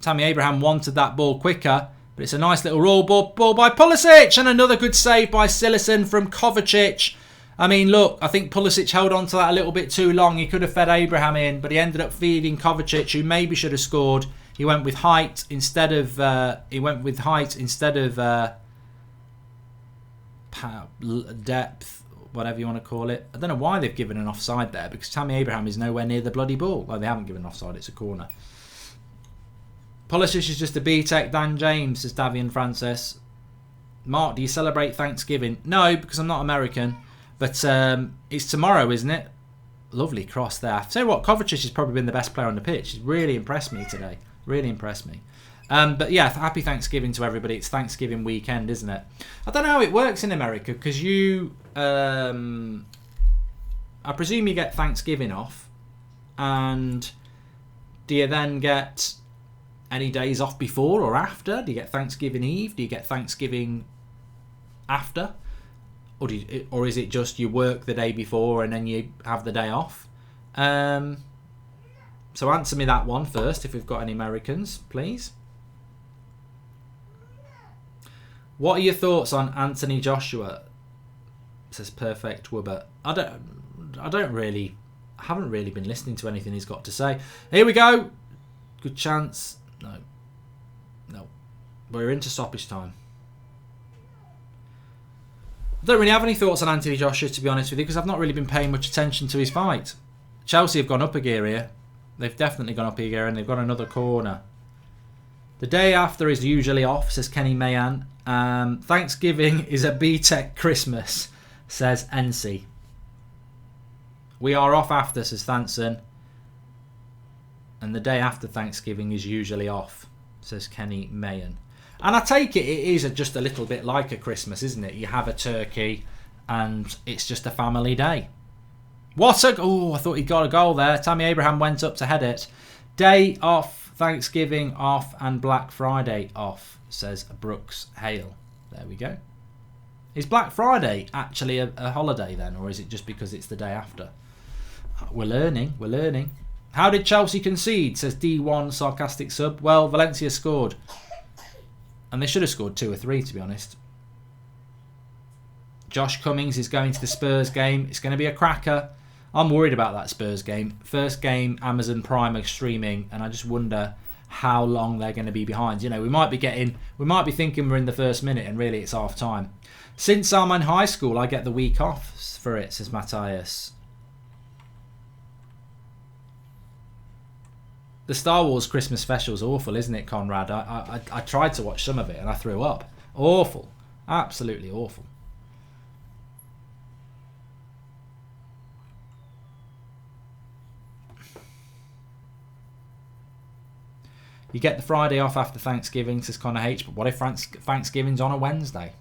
Tammy Abraham wanted that ball quicker, but it's a nice little roll ball by Pulisic, and another good save by Sillerson from Kovacic. I mean, look, I think Pulisic held on to that a little bit too long. He could have fed Abraham in, but he ended up feeding Kovacic, who maybe should have scored. He went with height instead of depth, whatever you want to call it. I don't know why they've given an offside there, because Tammy Abraham is nowhere near the bloody ball. Well, they haven't given an offside; it's a corner. Pulisic is just a B-Tech Dan James, says Davian Francis. Mark, do you celebrate Thanksgiving? No, because I'm not American. But it's tomorrow, isn't it? Lovely cross there. I tell you what, Kovacic has probably been the best player on the pitch. He's really impressed me today. Really impressed me. But yeah, happy Thanksgiving to everybody. It's Thanksgiving weekend, isn't it? I don't know how it works in America because you... I presume you get Thanksgiving off. And do you then get any days off before or after? Do you get Thanksgiving Eve? Do you get Thanksgiving after? Or is it just you work the day before and then you have the day off? So answer me that one first, if we've got any Americans, please. What are your thoughts on Anthony Joshua? Says Perfect Wubber. I haven't really been listening to anything he's got to say. Here we go. Good chance. No. We're into stoppage time. I don't really have any thoughts on Anthony Joshua, to be honest with you, because I've not really been paying much attention to his fight. Chelsea have gone up a gear here. They've definitely gone up a gear, and they've got another corner. The day after is usually off, says Kenny Mayan. Thanksgiving is a B-Tech Christmas, says NC. We are off after, says Thanson. And the day after Thanksgiving is usually off, says Kenny Mayan. And I take it is just a little bit like a Christmas, isn't it? You have a turkey and it's just a family day. Oh, I thought he got a goal there. Tammy Abraham went up to head it. Day off, Thanksgiving off and Black Friday off, says Brooks Hale. There we go. Is Black Friday actually a holiday then, or is it just because it's the day after? We're learning. How did Chelsea concede, says D1 sarcastic sub? Well, Valencia scored. And they should have scored 2 or 3, to be honest. Josh Cummings is going to the Spurs game. It's going to be a cracker. I'm worried about that Spurs game. First game, Amazon Prime are streaming, and I just wonder how long they're going to be behind. You know, we might be thinking we're in the first minute, and really it's half time. Since I'm in high school, I get the week off for it, says Matthias. The Star Wars Christmas special is awful, isn't it, Conrad? I tried to watch some of it and I threw up. Awful. Absolutely awful. You get the Friday off after Thanksgiving, says Connor H. But what if Thanksgiving's on a Wednesday?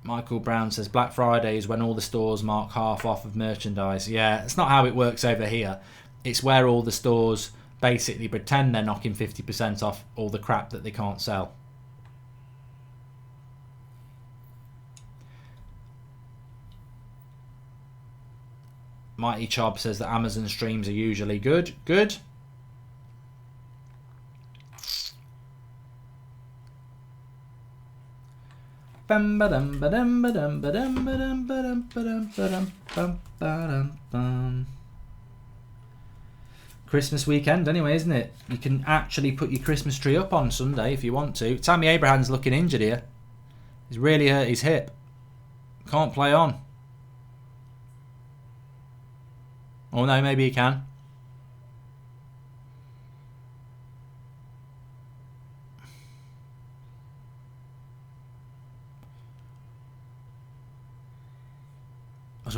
Michael Brown says Black Friday is when all the stores mark half off of merchandise. Yeah, it's not how it works over here. It's where all the stores basically pretend they're knocking 50% off all the crap that they can't sell. Mighty Chob says that Amazon streams are usually good. Good. Christmas weekend anyway, isn't it? You can actually put your Christmas tree up on Sunday if you want to. Tammy Abraham's looking injured here. He's really hurt his hip. Can't play on. Oh no, maybe he can.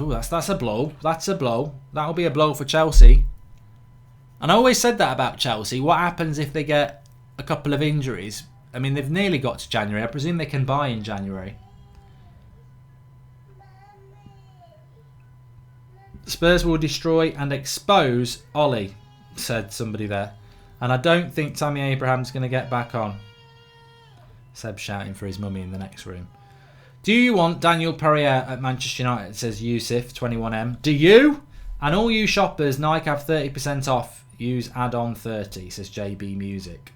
Oh, that's a blow. That's a blow. That'll be a blow for Chelsea. And I always said that about Chelsea. What happens if they get a couple of injuries? I mean, they've nearly got to January. I presume they can buy in January. Spurs will destroy and expose Ollie, said somebody there. And I don't think Tammy Abraham's going to get back on. Seb shouting for his mummy in the next room. Do you want Daniel Perrier at Manchester United, says Yusuf, 21M. Do you? And all you shoppers, Nike have 30% off. Use add-on 30, says JB Music.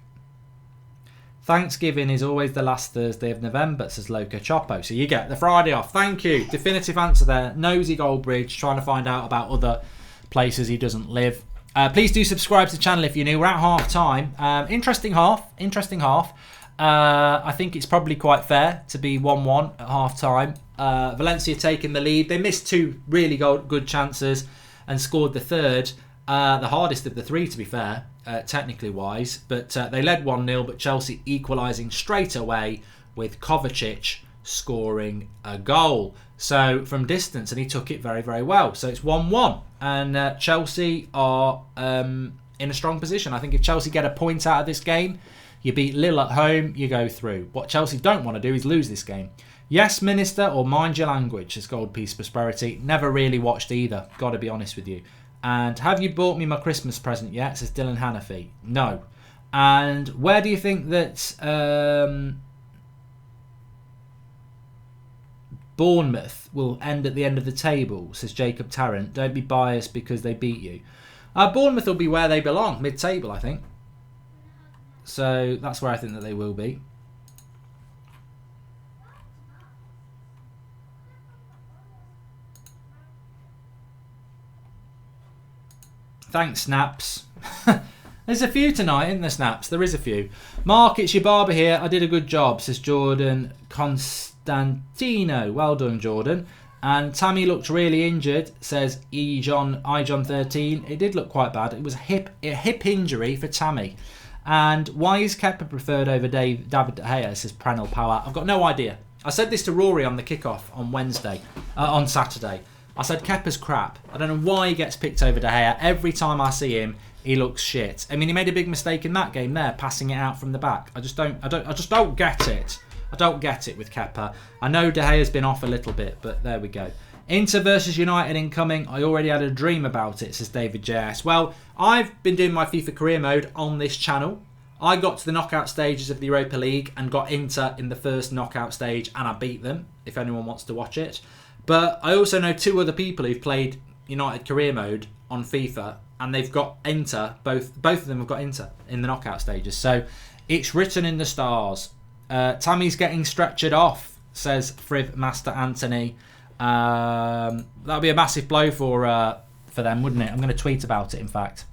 Thanksgiving is always the last Thursday of November, says Loco Chopo. So you get the Friday off. Thank you. Definitive answer there. Nosy Goldbridge, trying to find out about other places he doesn't live. Please do subscribe to the channel if you're new. We're at half time. Interesting half. I think it's probably quite fair to be 1-1 at half time. Valencia taking the lead. They missed 2 really good chances and scored the third. The hardest of the three, to be fair, technically wise. But they led 1-0, but Chelsea equalising straight away with Kovacic scoring a goal. So from distance, and he took it very, very well. So it's 1-1. And Chelsea are in a strong position. I think if Chelsea get a point out of this game, you beat Lille at home, you go through. What Chelsea don't want to do is lose this game. Yes, Minister, or mind your language, says Gold Piece Prosperity. Never really watched either, got to be honest with you. And have you bought me my Christmas present yet, says Dylan Hanafi. No. And where do you think that Bournemouth will end at the end of the table, says Jacob Tarrant. Don't be biased because they beat you. Bournemouth will be where they belong, mid-table, I think. So that's where I think that they will be. Thanks, Snaps. There's a few tonight, isn't there, Snaps? There is a few. Mark, it's your barber here. I did a good job, says Jordan Constantino. Well done, Jordan. And Tammy looked really injured, says iJohn13. It did look quite bad. It was a hip injury for Tammy. And why is Kepa preferred over David De Gea, says Pranal Power? I've got no idea. I said this to Rory on the kickoff on Saturday. I said Kepa's crap. I don't know why he gets picked over De Gea. Every time I see him, he looks shit. I mean, he made a big mistake in that game there, passing it out from the back. I just don't get it. I don't get it with Kepa. I know De Gea's been off a little bit, but there we go. Inter versus United incoming. I already had a dream about it, says David JS. Well, I've been doing my FIFA career mode on this channel. I got to the knockout stages of the Europa League and got Inter in the first knockout stage, and I beat them, if anyone wants to watch it. But I also know two other people who've played United career mode on FIFA, and they've got Inter, both of them have got Inter in the knockout stages. So it's written in the stars. Tammy's getting stretchered off, says Friv Master Anthony. That'll be a massive blow for them, wouldn't it? I'm going to tweet about it, in fact.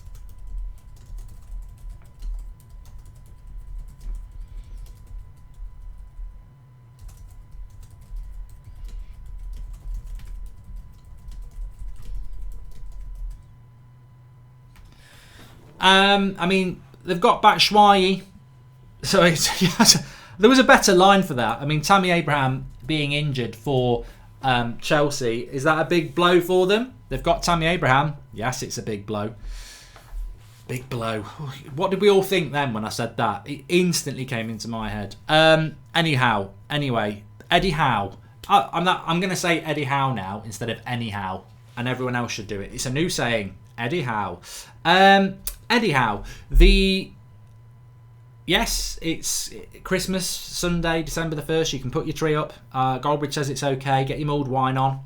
I mean, they've got Batshuayi, so it's, yes, there was a better line for that. I mean, Tammy Abraham being injured for Chelsea, is that a big blow for them? They've got Tammy Abraham. Yes, it's a big blow. Big blow. What did we all think then when I said that? It instantly came into my head. Anyway, Eddie Howe. I'm going to say Eddie Howe now instead of anyhow, and everyone else should do it. It's a new saying, Eddie Howe. Eddie Howe. Yes, it's Christmas Sunday, December the 1st. You can put your tree up. Goldbridge says it's okay. Get your mulled wine on.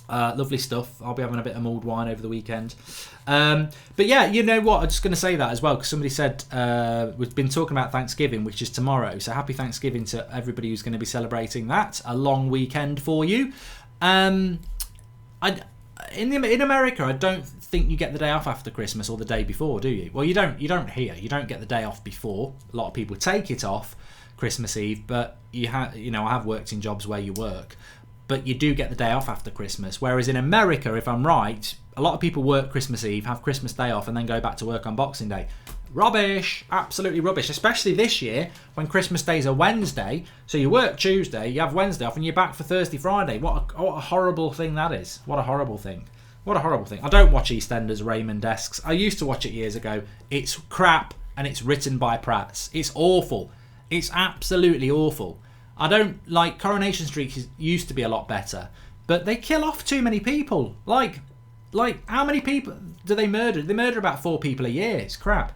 Lovely stuff. I'll be having a bit of mulled wine over the weekend. But yeah, you know what? I'm just going to say that as well, because somebody said we've been talking about Thanksgiving, which is tomorrow. So happy Thanksgiving to everybody who's going to be celebrating that. A long weekend for you. In America, I don't think you get the day off after Christmas or the day before, do you? Well, you don't here. You don't get the day off before. A lot of people take it off Christmas Eve, but I have worked in jobs where you work, but you do get the day off after Christmas. Whereas in America, if I'm right, a lot of people work Christmas Eve, have Christmas Day off, and then go back to work on Boxing Day. Rubbish, absolutely rubbish, especially this year when Christmas Day's a Wednesday. So you work Tuesday, you have Wednesday off, and you're back for Thursday, Friday. What a horrible thing that is. What a horrible thing. What a horrible thing. I don't watch EastEnders, Raymond-esques. I used to watch it years ago. It's crap, and it's written by Pratts. It's awful. It's absolutely awful. I don't like Coronation Street. Used to be a lot better, but they kill off too many people. Like how many people do they murder? They murder about 4 people a year. It's crap.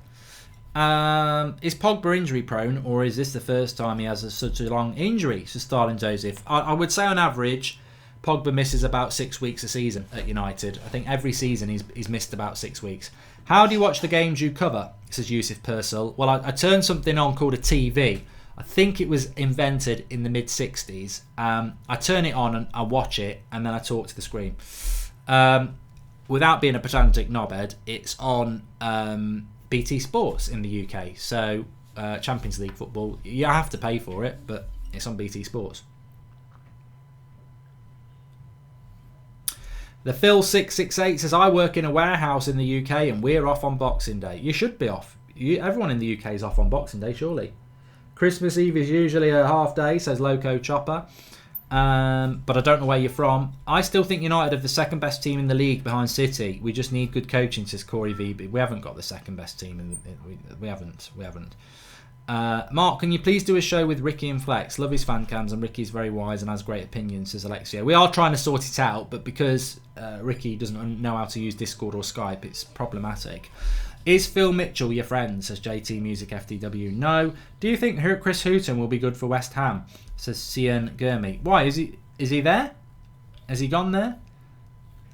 Is Pogba injury prone, or is this the first time he has such a long injury? So Stalin Joseph, I would say on average, Pogba misses about 6 weeks a season at United. I think every season he's missed about 6 weeks. How do you watch the games you cover? Says Yusuf Purcell. Well, I turned something on called a TV. I think it was invented in the mid-60s. I turn it on and I watch it, and then I talk to the screen. Without being a pedantic knobhead, it's on BT Sports in the UK. So Champions League football, you have to pay for it, but it's on BT Sports. The Phil668 says, I work in a warehouse in the UK and we're off on Boxing Day. You should be off. Everyone in the UK is off on Boxing Day, surely. Christmas Eve is usually a half day, says Loco Chopper. But I don't know where you're from. I still think United are the second best team in the league behind City. We just need good coaching, says Corey VB. We haven't got the second best team. We haven't. Mark, can you please do a show with Ricky and Flex? Love his fan cams and Ricky's very wise and has great opinions, says Alexia. We are trying to sort it out, but because Ricky doesn't know how to use Discord or Skype, it's problematic. Is Phil Mitchell your friend, says JT Music FDW? No. Do you think Chris Hughton will be good for West Ham, says Cian Gurmy? Why, is he there? Has he gone there?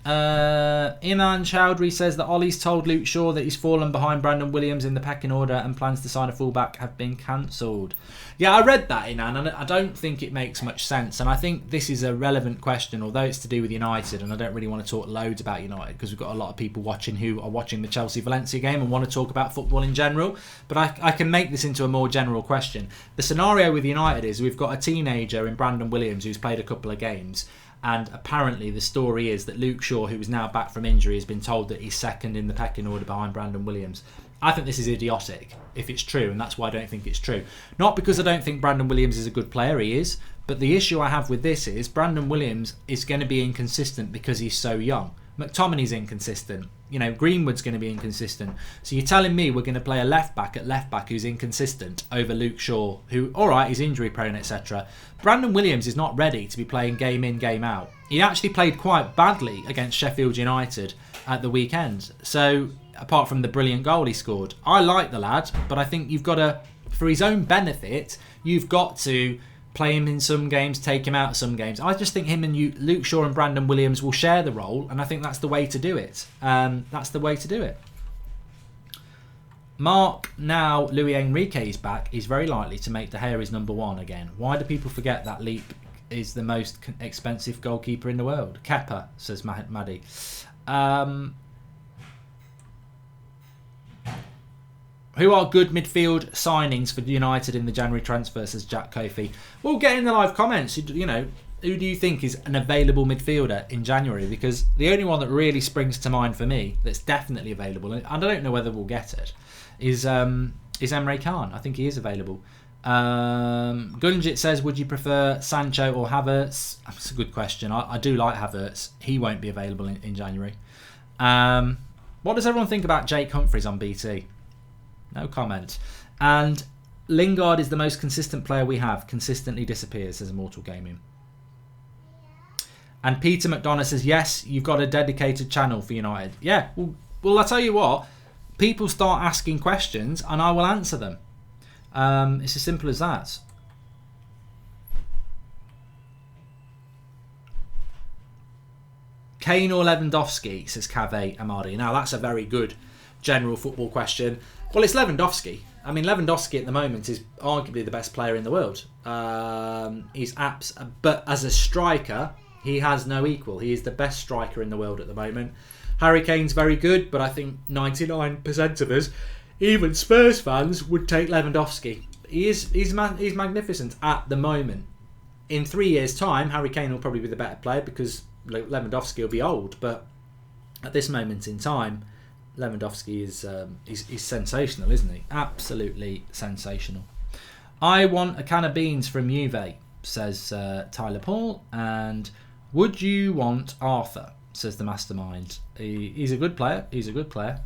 Iman Chowdhury says that Ollie's told Luke Shaw that he's fallen behind Brandon Williams in the pecking order and plans to sign a fullback have been cancelled. Yeah, I read that, Inan, and I don't think it makes much sense. And I think this is a relevant question, although it's to do with United, and I don't really want to talk loads about United because we've got a lot of people watching who are watching the Chelsea-Valencia game and want to talk about football in general. But I can make this into a more general question. The scenario with United is we've got a teenager in Brandon Williams who's played a couple of games. And apparently the story is that Luke Shaw, who is now back from injury, has been told that he's second in the pecking order behind Brandon Williams. I think this is idiotic, if it's true, and that's why I don't think it's true. Not because I don't think Brandon Williams is a good player, he is, but the issue I have with this is Brandon Williams is going to be inconsistent because he's so young. McTominay's inconsistent. You know, Greenwood's going to be inconsistent. So you're telling me we're going to play a left-back who's inconsistent over Luke Shaw, who, alright, is injury-prone, etc. Brandon Williams is not ready to be playing game in, game out. He actually played quite badly against Sheffield United at the weekend. So, apart from the brilliant goal he scored, I like the lad, but I think you've got to, for his own benefit, you've got to play him in some games, take him out of some games. I just think him and Luke Shaw and Brandon Williams will share the role, and I think that's the way to do it. That's the way to do it. Mark, now Luis Enrique is back, is very likely to make De Gea his number one again. Why do people forget that Leap is the most expensive goalkeeper in the world? Kepa, says Maddie. Who are good midfield signings for United in the January transfer, says Jack Kofi. Well, get in the live comments. You know, who do you think is an available midfielder in January? Because the only one that really springs to mind for me that's definitely available, and I don't know whether we'll get it, is Emre Can. I think he is available. Gunjit says, would you prefer Sancho or Havertz? That's a good question. I do like Havertz. He won't be available in January. What does everyone think about Jake Humphries on BT? No comment. And Lingard is the most consistent player we have. Consistently disappears, says Immortal Gaming. And Peter McDonough says, yes, you've got a dedicated channel for United. Yeah, well, I'll tell you what. People start asking questions and I will answer them. It's as simple as that. Kane or Lewandowski, says Kave Amadi. Now, that's a very good general football question. Well, it's Lewandowski. I mean, Lewandowski at the moment is arguably the best player in the world. But as a striker, he has no equal. He is the best striker in the world at the moment. Harry Kane's very good, but I think 99% of us, even Spurs fans, would take Lewandowski. He's magnificent at the moment. In 3 years' time, Harry Kane will probably be the better player because Lewandowski will be old. But at this moment in time, Lewandowski is sensational, isn't he? Absolutely sensational. I want a can of beans from Juve, says Tyler Paul. And would you want Arthur, says the mastermind. He's a good player. He's a good player.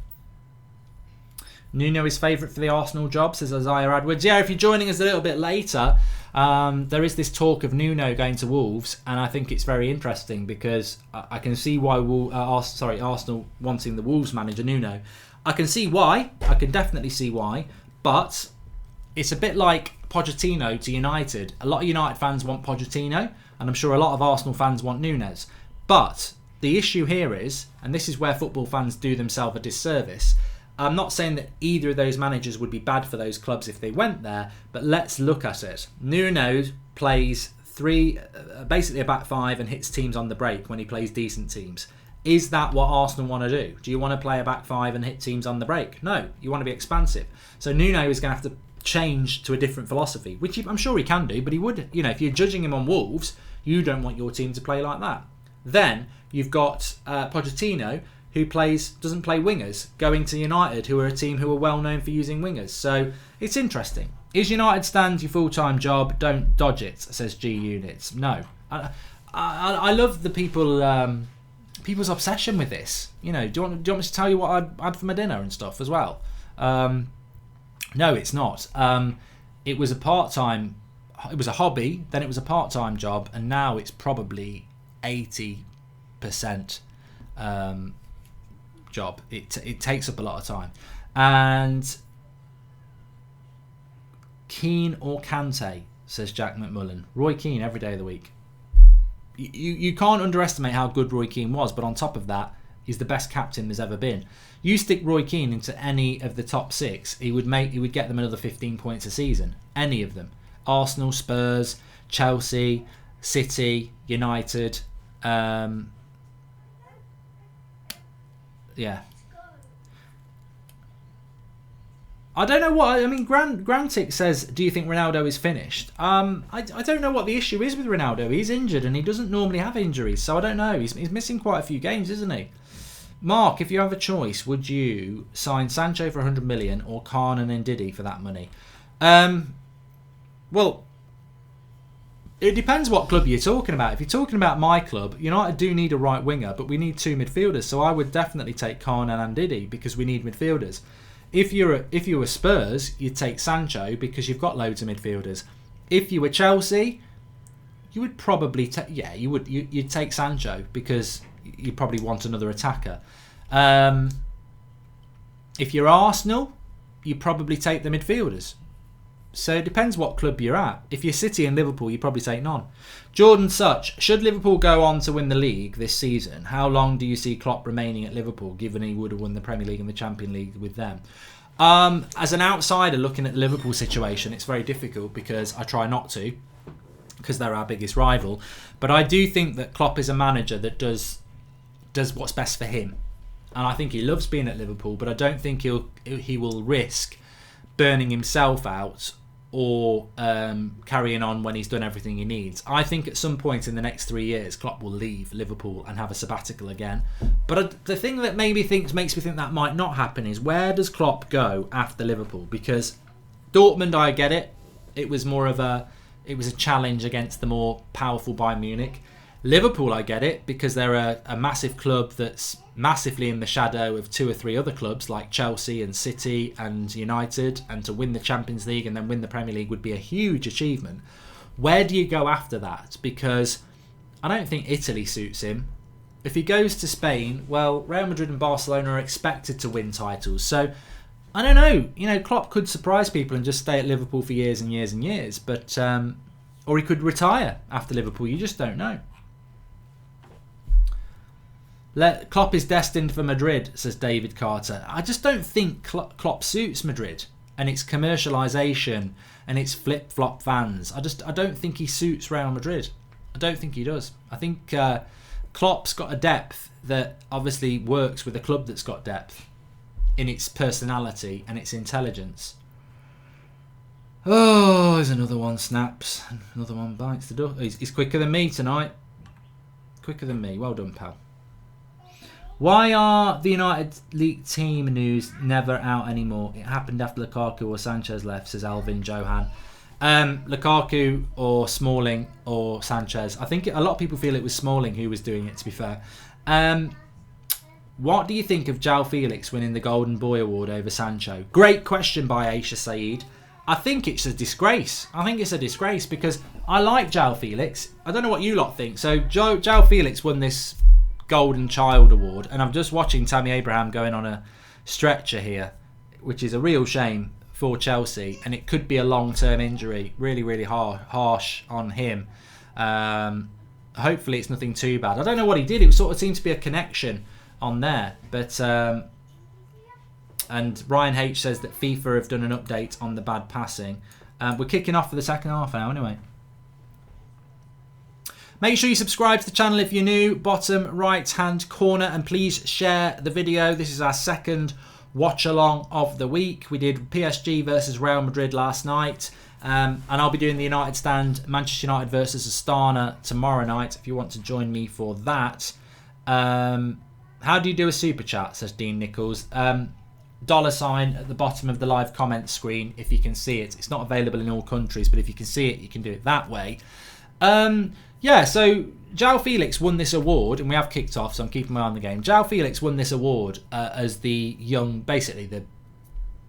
Nuno is favourite for the Arsenal job, says Isaiah Edwards. Yeah, if you're joining us a little bit later, there is this talk of Nuno going to Wolves, and I think it's very interesting because I can see why Arsenal wanting the Wolves manager Nuno. I can see why. I can definitely see why. But it's a bit like Pochettino to United. A lot of United fans want Pochettino, and I'm sure a lot of Arsenal fans want Nunes. But the issue here is, and this is where football fans do themselves a disservice, I'm not saying that either of those managers would be bad for those clubs if they went there, but let's look at it. Nuno plays basically a back five and hits teams on the break when he plays decent teams. Is that what Arsenal want to do? Do you want to play a back five and hit teams on the break? No, you want to be expansive. So Nuno is going to have to change to a different philosophy, which I'm sure he can do, but he would, if you're judging him on Wolves, you don't want your team to play like that. Then you've got Pochettino, who doesn't play wingers, going to United, who are a team who are well known for using wingers. So it's interesting. Is United stand your full-time job? Don't dodge it, says G Units. No. I love the people's obsession with this. You know, do you want me to tell you what I had for my dinner and stuff as well? No, it's not. It was a part-time. It was a hobby. Then it was a part-time job, and now it's probably 80% job. It takes up a lot of time. And Keane or Kante, says Jack McMullen. Roy Keane every day of the week. You can't underestimate how good Roy Keane was, but on top of that, he's the best captain there's ever been. You stick Roy Keane into any of the top 6, he would get them another 15 points a season. Any of them. Arsenal, Spurs, Chelsea, City, United. Yeah. I don't know what... I mean, Grantic says, do you think Ronaldo is finished? I don't know what the issue is with Ronaldo. He's injured and he doesn't normally have injuries, so I don't know. He's missing quite a few games, isn't he? Mark, if you have a choice, would you sign Sancho for 100 million or Khan and Ndidi for that money? Well, it depends what club you're talking about. If you're talking about my club, United do need a right winger, but we need 2 midfielders, so I would definitely take Khan and Ndidi because we need midfielders. If you were Spurs, you'd take Sancho because you've got loads of midfielders. If you were Chelsea, you would probably you'd take Sancho because you probably want another attacker. If you're Arsenal, you probably take the midfielders. So it depends what club you're at. If you're City and Liverpool, you probably take none. Jordan Such, should Liverpool go on to win the league this season, how long do you see Klopp remaining at Liverpool, given he would have won the Premier League and the Champions League with them? As an outsider looking at the Liverpool situation, it's very difficult because I try not to, because they're our biggest rival. But I do think that Klopp is a manager that does what's best for him. And I think he loves being at Liverpool, but I don't think he will risk burning himself out or carrying on when he's done everything he needs. I think at some point in the next 3 years, Klopp will leave Liverpool and have a sabbatical again. But the thing that makes me think that might not happen is, where does Klopp go after Liverpool? Because Dortmund, I get it. It was a challenge against the more powerful Bayern Munich. Liverpool, I get it, because they're a massive club that's massively in the shadow of 2 or 3 other clubs like Chelsea and City and United, and to win the Champions League and then win the Premier League would be a huge achievement. Where do you go after that? Because I don't think Italy suits him. If he goes to Spain, well, Real Madrid and Barcelona are expected to win titles. So I don't know. Klopp could surprise people and just stay at Liverpool for years and years and years. But or he could retire after Liverpool. You just don't know. Klopp is destined for Madrid, says David Carter. I just don't think Klopp suits Madrid and its commercialisation and its flip-flop fans. I don't think he suits Real Madrid. I don't think he does. I think Klopp's got a depth that obviously works with a club that's got depth in its personality and its intelligence. Oh, there's another one snaps. Another one bites the dust. He's quicker than me tonight. Quicker than me. Well done, pal. Why are the United League team news never out anymore? It happened after Lukaku or Sanchez left, says Alvin Johan. Lukaku or Smalling or Sanchez. I think a lot of people feel it was Smalling who was doing it, to be fair. What do you think of João Felix winning the Golden Boy Award over Sancho? Great question by Aisha Saeed. I think it's a disgrace. Because I like João Felix. I don't know what you lot think. So João Felix won this Golden Child Award, and I'm just watching Tammy Abraham going on a stretcher here, which is a real shame for Chelsea, and it could be a long-term injury. Really, really harsh on him. Hopefully it's nothing too bad. I don't know what he did. It sort of seemed to be a connection on there, but and Ryan H says that FIFA have done an update on the bad passing. We're kicking off for the second half now anyway. Make sure you subscribe to the channel if you're new, bottom right hand corner, and please share the video. This is our second watch along of the week. We did PSG versus Real Madrid last night. And I'll be doing the United stand, Manchester United versus Astana tomorrow night, if you want to join me for that. How do you do a super chat, says Dean Nichols. $sign at the bottom of the live comment screen, if you can see it. It's not available in all countries, but if you can see it, you can do it that way. So João Felix won this award, and we have kicked off, so I'm keeping my eye on the game. João Felix won this award as the basically the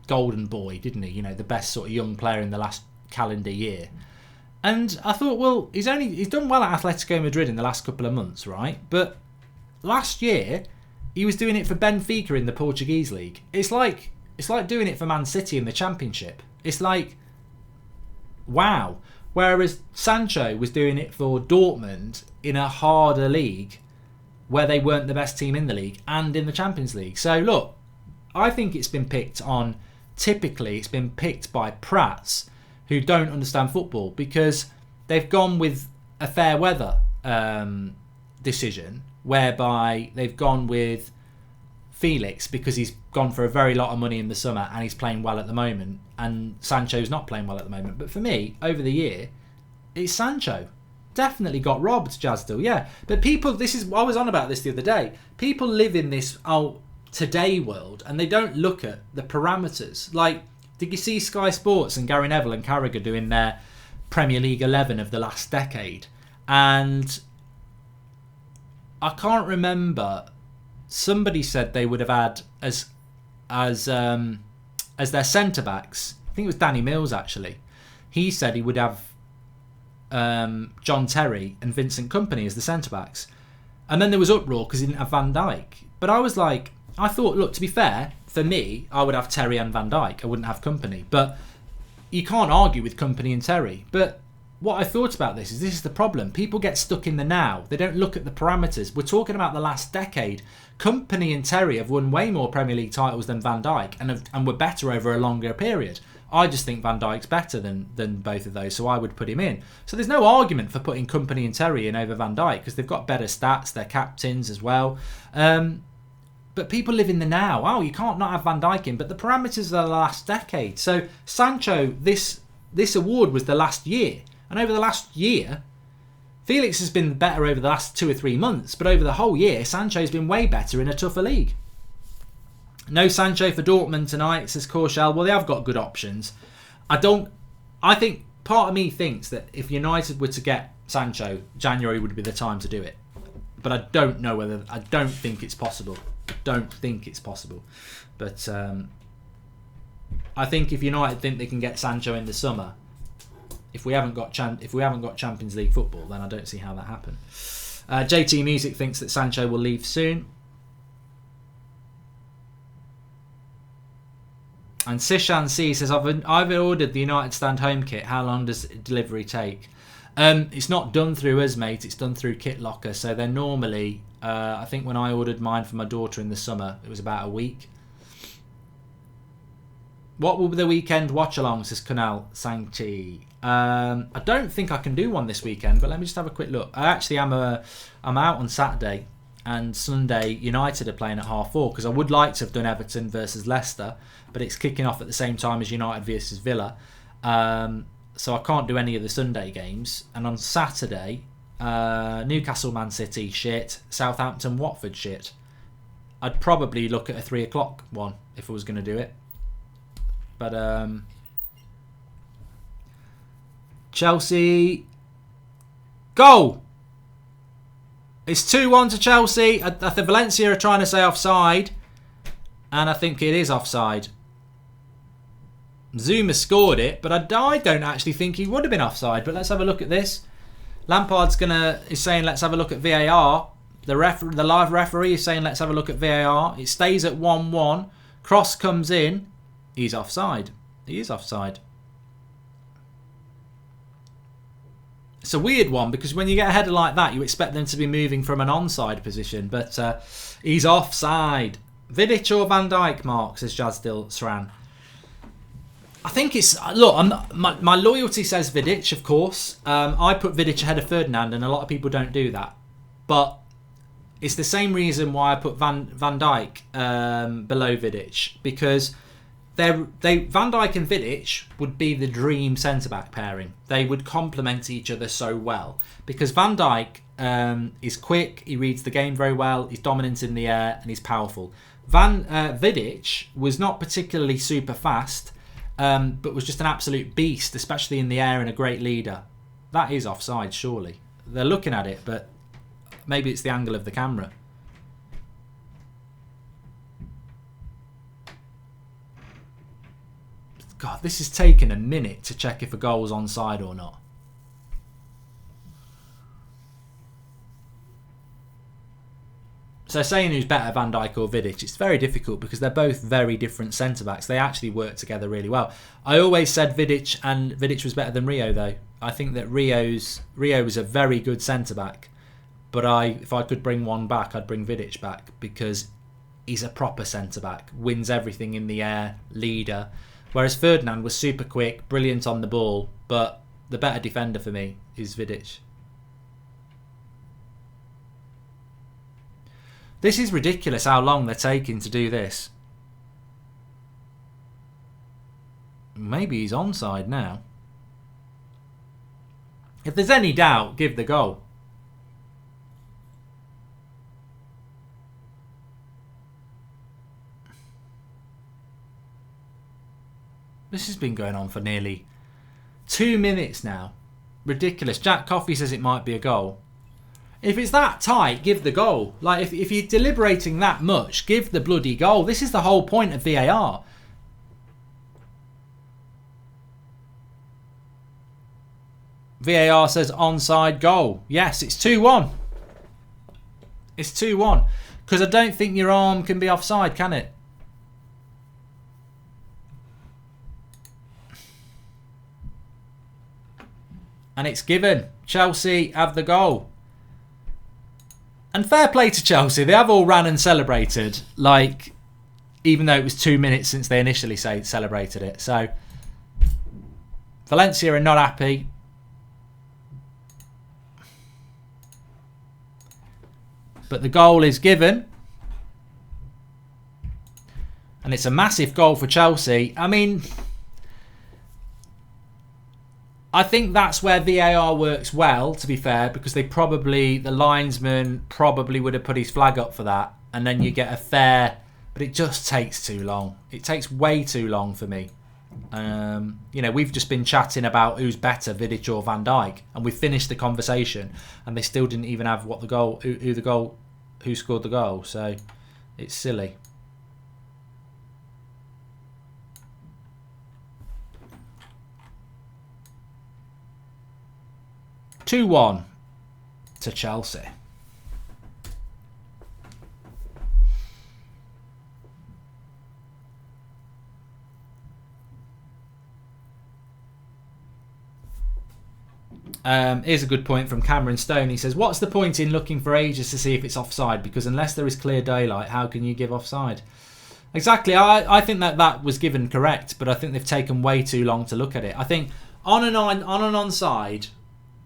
golden boy, didn't he? You know, the best sort of young player in the last calendar year. And I thought, well, he's done well at Atletico Madrid in the last couple of months, right? But last year, he was doing it for Benfica in the Portuguese league. It's like doing it for Man City in the Championship. It's like, wow. Whereas Sancho was doing it for Dortmund in a harder league where they weren't the best team in the league and in the Champions League. So look, I think typically it's been picked by prats who don't understand football, because they've gone with a fair weather decision whereby they've gone with Felix because he's gone for a very lot of money in the summer and he's playing well at the moment, and Sancho's not playing well at the moment. But for me, over the year, it's Sancho. Definitely got robbed, Jazdil, yeah. But people, I was on about this the other day, people live in this today world and they don't look at the parameters. Like, did you see Sky Sports and Gary Neville and Carragher doing their Premier League 11 of the last decade? And I can't remember, somebody said they would have had as their centre backs, I think it was Danny Mills actually, he said he would have John Terry and Vincent Kompany as the centre backs, and then there was uproar because he didn't have Van Dijk. But I thought, look, to be fair, for me, I would have Terry and Van Dijk, I wouldn't have Kompany. But you can't argue with Kompany and Terry. But what I thought about this is the problem. People get stuck in the now. They don't look at the parameters. We're talking about the last decade. Kompany and Terry have won way more Premier League titles than Van Dijk and were better over a longer period. I just think Van Dijk's better than both of those, so I would put him in. So there's no argument for putting Kompany and Terry in over Van Dijk because they've got better stats. They're captains as well. But people live in the now. Oh, you can't not have Van Dijk in. But the parameters are the last decade. So Sancho, this award was the last year. And over the last year, Felix has been better over the last 2 or 3 months. But over the whole year, Sancho's been way better in a tougher league. No Sancho for Dortmund tonight, says Korshell. Well, they have got good options. I think part of me thinks that if United were to get Sancho, January would be the time to do it. But I don't think it's possible. But I think if United think they can get Sancho in the summer, if we haven't got Champions League football, then I don't see how that happens. JT Music thinks that Sancho will leave soon. And Sishan C says, I've ordered the United Stand home kit. How long does delivery take? It's not done through us, mate. It's done through Kit Locker. So they're normally, I think when I ordered mine for my daughter in the summer, it was about a week. What will be the weekend watch along, says Kunal Sankti. I don't think I can do one this weekend, but let me just have a quick look. I actually am out on Saturday, and Sunday United are playing at 4:30 because I would like to have done Everton versus Leicester, but it's kicking off at the same time as United versus Villa. So I can't do any of the Sunday games. And on Saturday, Newcastle Man City shit, Southampton Watford shit. I'd probably look at a 3:00 one if I was going to do it. But Chelsea goal. It's 2-1 to Chelsea. I think Valencia are trying to say offside, and I think it is offside. Zuma scored it, but I don't actually think he would have been offside. But let's have a look at this. Lampard's is saying let's have a look at VAR. The live referee is saying let's have a look at VAR. It stays at 1-1. Cross comes in. He's offside. He is offside. It's a weird one because when you get a header like that, you expect them to be moving from an onside position, but he's offside. Vidic or Van Dijk, Mark, says Jazdil Sran. I think it's... Look, my loyalty says Vidic, of course. I put Vidic ahead of Ferdinand, and a lot of people don't do that. But it's the same reason why I put Van Dijk below Vidic, because Van Dijk and Vidic would be the dream centre-back pairing. They would complement each other so well. Because Van Dijk is quick, he reads the game very well, he's dominant in the air, and he's powerful. Vidic was not particularly super fast, but was just an absolute beast, especially in the air, and a great leader. That is offside, surely. They're looking at it, but maybe it's the angle of the camera. God, this is taking a minute to check if a goal's onside or not. So saying who's better, Van Dijk or Vidic, it's very difficult because they're both very different centre-backs. They actually work together really well. I always said Vidic, and Vidic was better than Rio, though. I think that Rio was a very good centre-back. But if I could bring one back, I'd bring Vidic back because he's a proper centre-back. Wins everything in the air, leader. Whereas Ferdinand was super quick, brilliant on the ball, but the better defender for me is Vidic. This is ridiculous how long they're taking to do this. Maybe he's onside now. If there's any doubt, give the goal. This has been going on for nearly 2 minutes now. Ridiculous. Jack Coffey says it might be a goal. If it's that tight, give the goal. Like, if you're deliberating that much, give the bloody goal. This is the whole point of VAR. VAR says onside goal. Yes, it's 2-1. It's 2-1. Because I don't think your arm can be offside, can it? And it's given. Chelsea have the goal. And fair play to Chelsea. They have all ran and celebrated. Like, even though it was 2 minutes since they initially celebrated it. So, Valencia are not happy. But the goal is given. And it's a massive goal for Chelsea. I mean, I think that's where VAR works well, to be fair, because the linesman probably would have put his flag up for that, and then you get a fair, but it just takes too long. It takes way too long for me. We've just been chatting about who's better, Vidic or Van Dijk, and we finished the conversation, and they still didn't even have who scored the goal. So it's silly. (2-1) to Chelsea. Here's a good point from Cameron Stone. He says, what's the point in looking for ages to see if it's offside? Because unless there is clear daylight, how can you give offside? Exactly. I think that was given correct, but I think they've taken way too long to look at it. I think on an onside,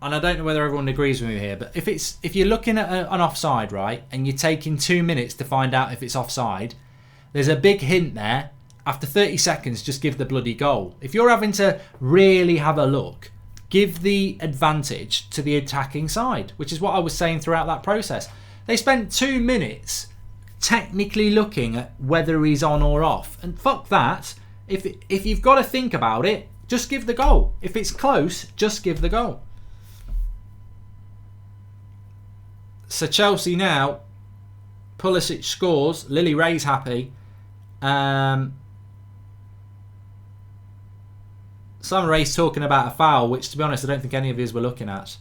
and I don't know whether everyone agrees with me here, but if you're looking at an offside, right, and you're taking 2 minutes to find out if it's offside, there's a big hint there. After 30 seconds, just give the bloody goal. If you're having to really have a look, give the advantage to the attacking side, which is what I was saying throughout that process. They spent 2 minutes technically looking at whether he's on or off. And fuck that. If you've got to think about it, just give the goal. If it's close, just give the goal. So Chelsea now, Pulisic scores. Lily Ray's happy. Simon Ray's talking about a foul, which, to be honest, I don't think any of yous were looking at.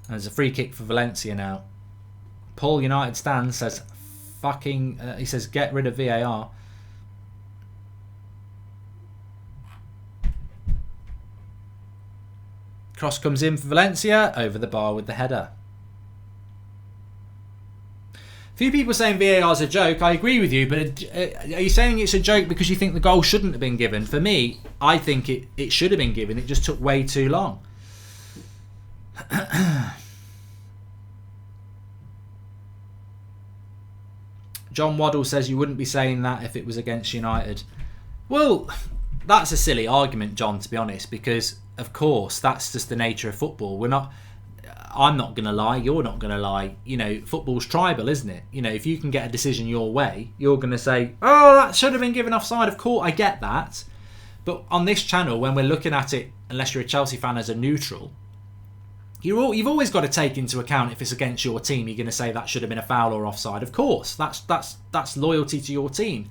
There's a free kick for Valencia now. Paul United stands, says, he says, get rid of VAR. Cross comes in for Valencia, over the bar with the header. few people saying VAR is a joke. I agree with you, but are you saying it's a joke because you think the goal shouldn't have been given? For me, I think it should have been given. It just took way too long. John Waddle says you wouldn't be saying that if it was against United. Well, that's a silly argument, John, to be honest, because, of course, that's just the nature of football. I'm not going to lie, you're not going to lie. You know, football's tribal, isn't it? You know, if you can get a decision your way, you're going to say, oh, that should have been given offside. Of course, I get that. But on this channel, when we're looking at it, unless you're a Chelsea fan as a neutral, you've always got to take into account if it's against your team, you're going to say that should have been a foul or offside. Of course, that's loyalty to your team.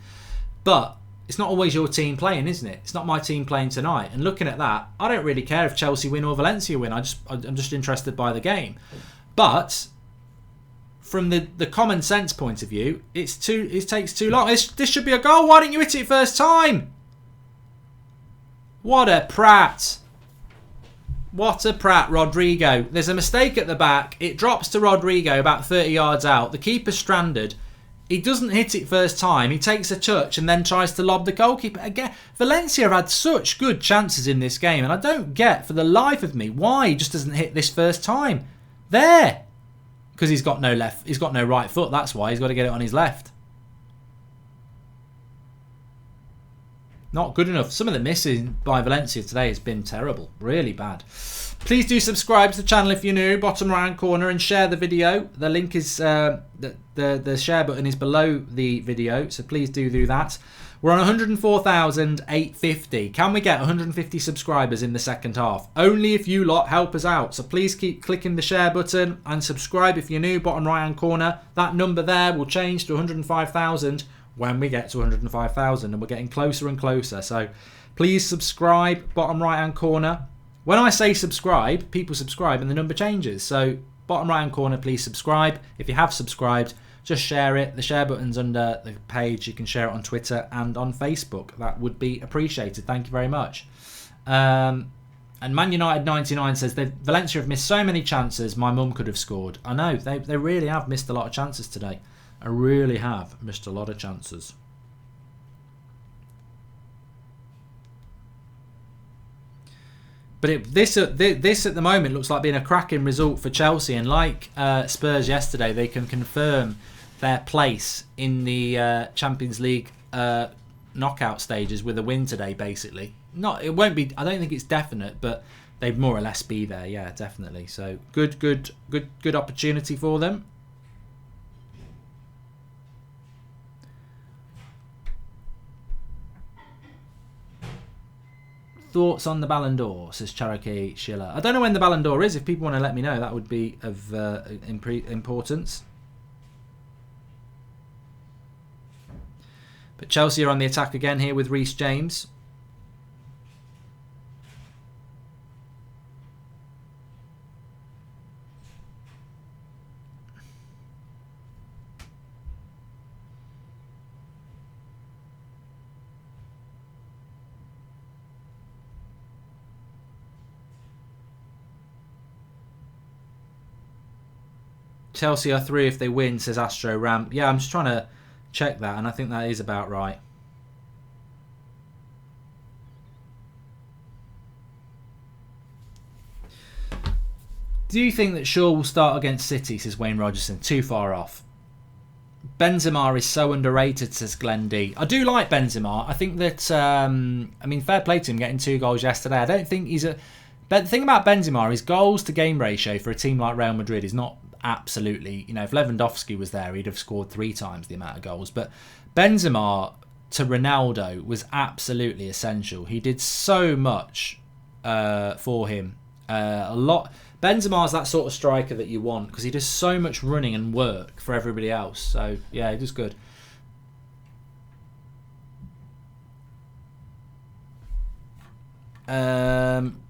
But it's not always your team playing, isn't it? It's not my team playing tonight. And looking at that, I don't really care if Chelsea win or Valencia win. I'm just interested by the game. But from the common sense point of view, it takes too long. This should be a goal. Why didn't you hit it first time? What a prat. What a prat, Rodrigo. There's a mistake at the back. It drops to Rodrigo about 30 yards out. The keeper's stranded. He doesn't hit it first time. He takes a touch and then tries to lob the goalkeeper. Again, Valencia have had such good chances in this game, and I don't get for the life of me why he just doesn't hit this first time. There. Because he's got no left. He's got no right foot. That's why he's got to get it on his left. Not good enough. Some of the missing by Valencia today has been terrible. Really bad. Please do subscribe to the channel if you're new. Bottom right hand corner, and share the video. The link is the share button is below the video, so please do that. We're on 104,850. Can we get 150 subscribers in the second half? Only if you lot help us out. So please keep clicking the share button and subscribe if you're new. Bottom right hand corner. That number there will change to 105,000 when we get to 105,000, and we're getting closer and closer. So please subscribe. Bottom right hand corner. When I say subscribe, people subscribe and the number changes. So bottom right hand corner, please subscribe. If you have subscribed, just share it. The share button's under the page. You can share it on Twitter and on Facebook. That would be appreciated. Thank you very much. And Man United 99 says, Valencia have missed so many chances. My mum could have scored. I know, they really have missed a lot of chances today. I really have missed a lot of chances. But this at the moment looks like being a cracking result for Chelsea. And like Spurs yesterday, they can confirm their place in the Champions League knockout stages with a win today, basically. It won't be, I don't think it's definite, but they'd more or less be there. Yeah, definitely. So good opportunity for them. Thoughts on the Ballon d'Or, says Cherokee Schiller. I don't know when the Ballon d'Or is. If people want to let me know, that would be of importance. But Chelsea are on the attack again here with Reece James. Chelsea are 3 if they win, says Astro Ram. Yeah, I'm just trying to check that, and I think that is about right. Do you think that Shaw will start against City, says Wayne Rogerson? Too far off. Benzema is so underrated, says Glenn D. I do like Benzema. I think that, I mean, fair play to him getting 2 goals yesterday. I don't think he's a... But the thing about Benzema, his goals to game ratio for a team like Real Madrid is not absolutely... You know, if Lewandowski was there, he'd have scored 3 times the amount of goals. But Benzema to Ronaldo was absolutely essential. He did so much for him. A lot... Benzema's that sort of striker that you want because he does so much running and work for everybody else. So, yeah, he does good. Ivan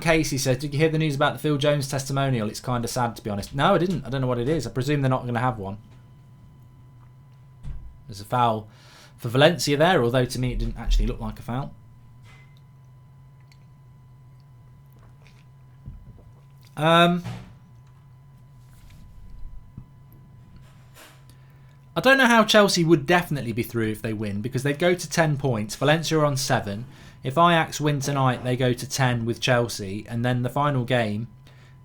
Casey says, did you hear the news about the Phil Jones testimonial? It's kind of sad, to be honest. No, I didn't. I don't know what it is. I presume they're not going to have one. There's a foul for Valencia there, although to me it didn't actually look like a foul. I don't know how Chelsea would definitely be through if they win, because they'd go to 10 points. Valencia are on 7. If Ajax win tonight, they go to 10 with Chelsea. And then the final game,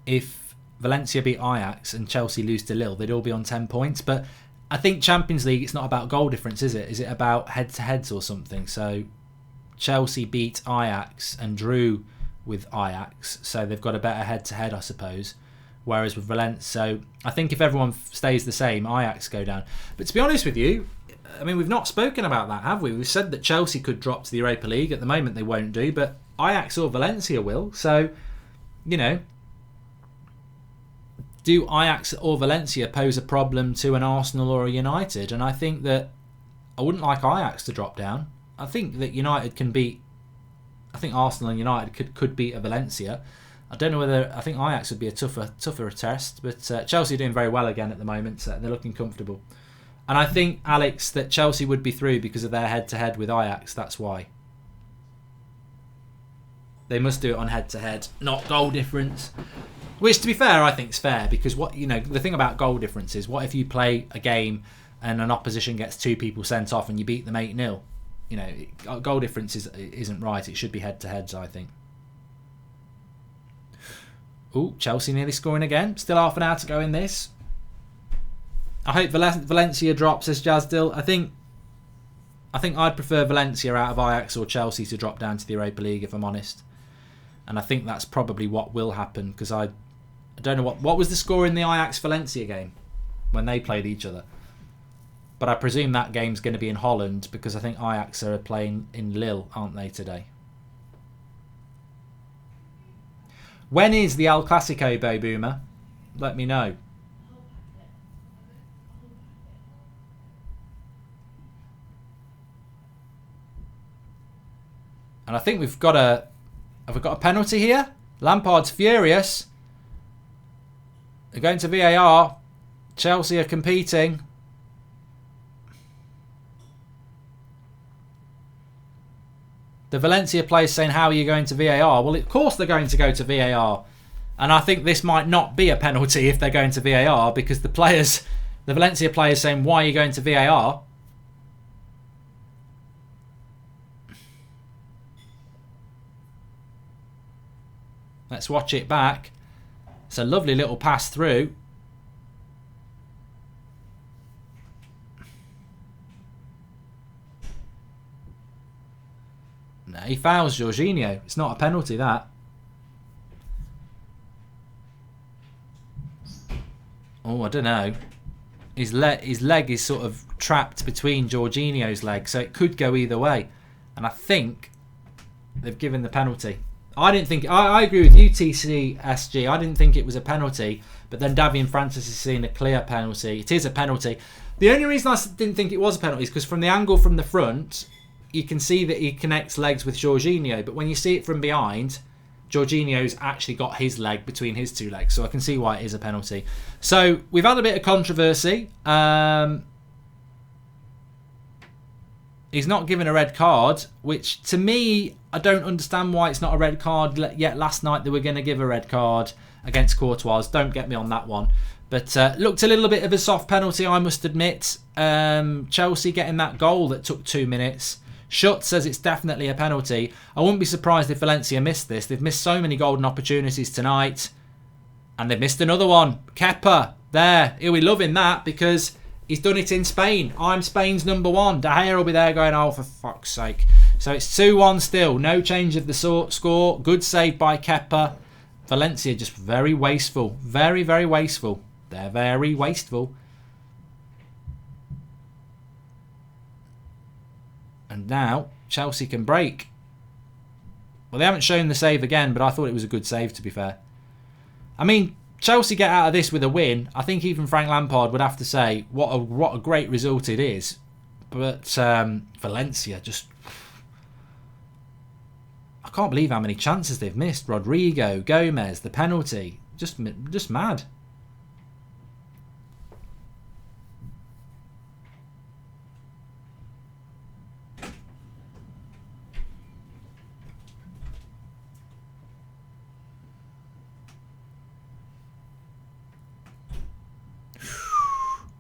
if Valencia beat Ajax and Chelsea lose to Lille, they'd all be on 10 points. But I think Champions League, it's not about goal difference, is it? Is it about head-to-heads or something? So Chelsea beat Ajax and drew with Ajax, so they've got a better head-to-head, I suppose. Whereas with Valencia, so I think if everyone stays the same, Ajax go down. But to be honest with you, I mean, we've not spoken about that, have we? We've said that Chelsea could drop to the Europa League. At the moment, they won't do, but Ajax or Valencia will. So, you know, do Ajax or Valencia pose a problem to an Arsenal or a United? And I think that I wouldn't like Ajax to drop down. I think that United can beat... I think Arsenal and United could beat a Valencia. I don't know whether... I think Ajax would be a tougher test, but Chelsea are doing very well again at the moment, so they're looking comfortable. And I think, Alex, that Chelsea would be through because of their head-to-head with Ajax. That's why. They must do it on head-to-head, not goal difference. Which, to be fair, I think is fair, because the thing about goal difference is, what if you play a game and an opposition gets 2 people sent off and you beat them 8-0? You know, goal difference isn't right. It should be head-to-heads, I think. Ooh, Chelsea nearly scoring again. Still half an hour to go in this. I hope Valencia drops, says Jazdil. I think I'd prefer Valencia out of Ajax or Chelsea to drop down to the Europa League, if I'm honest. And I think that's probably what will happen, because I don't know what was the score in the Ajax-Valencia game when they played each other. But I presume that game's going to be in Holland, because I think Ajax are playing in Lille, aren't they, today? When is the El Clasico, Bo Boomer? Let me know. And I think we've got a... Have we got a penalty here? Lampard's furious. They're going to VAR. Chelsea are competing. The Valencia players saying, how are you going to VAR? Well, of course they're going to go to VAR. And I think this might not be a penalty if they're going to VAR, because the Valencia players saying, why are you going to VAR? Let's watch it back. It's a lovely little pass through. No, he fouls Jorginho. It's not a penalty, that. Oh, I don't know. His leg is sort of trapped between Jorginho's legs, so it could go either way. And I think they've given the penalty. I didn't think... I agree with you, TCSG. I didn't think it was a penalty, but then Davian Francis has seen a clear penalty. It is a penalty. The only reason I didn't think it was a penalty is because from the angle from the front, you can see that he connects legs with Jorginho, but when you see it from behind, Jorginho's actually got his leg between his 2 legs, so I can see why it is a penalty. So we've had a bit of controversy. He's not given a red card, which to me, I don't understand why it's not a red card. Yet last night they were going to give a red card against Courtois. Don't get me on that one. But looked a little bit of a soft penalty, I must admit. Chelsea getting that goal that took 2 minutes. Schutt says it's definitely a penalty. I wouldn't be surprised if Valencia missed this. They've missed so many golden opportunities tonight. And they've missed another one. Kepa, there. He'll be loving that, because he's done it in Spain. I'm Spain's number 1. De Gea will be there going, oh, for fuck's sake. So it's 2-1 still. No change of the score. Good save by Kepa. Valencia just very wasteful. Very, very wasteful. They're very wasteful. And now Chelsea can break. Well, they haven't shown the save again, but I thought it was a good save, to be fair. I mean, Chelsea get out of this with a win. I think even Frank Lampard would have to say what a great result it is. But Valencia just... I can't believe how many chances they've missed. Rodrigo, Gomez, the penalty. Just mad.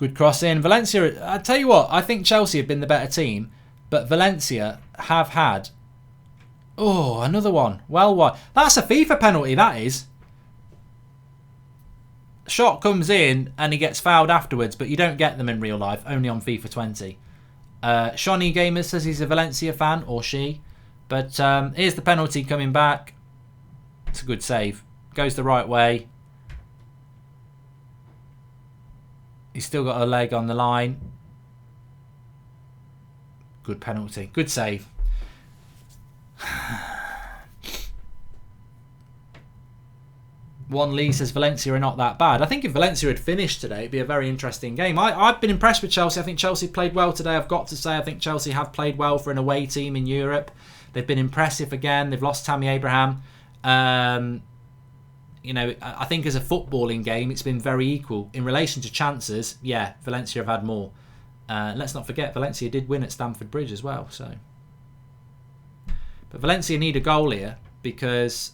Good cross in. Valencia, I tell you what, I think Chelsea have been the better team, but Valencia have had... Oh, another one. Well, what? That's a FIFA penalty, that is. Shot comes in and he gets fouled afterwards, but you don't get them in real life, only on FIFA 20. Shawnee Gamer says he's a Valencia fan, or she. But here's the penalty coming back. It's a good save. Goes the right way. He's still got a leg on the line. Good penalty. Good save. One Lee says Valencia are not that bad. I think if Valencia had finished today, it'd be a very interesting game. I've been impressed with Chelsea. I think Chelsea played well today. I've got to say, I think Chelsea have played well for an away team in Europe. They've been impressive again. They've lost Tammy Abraham. You know, I think as a footballing game, it's been very equal. In relation to chances, yeah, Valencia have had more. Let's not forget, Valencia did win at Stamford Bridge as well. So, but Valencia need a goal here because...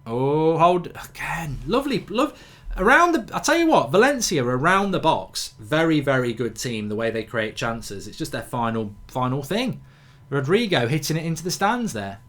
Oh, hold again. Lovely. Around the... I tell you what, Valencia around the box, very, very good team, the way they create chances. It's just their final thing. Rodrigo hitting it into the stands there.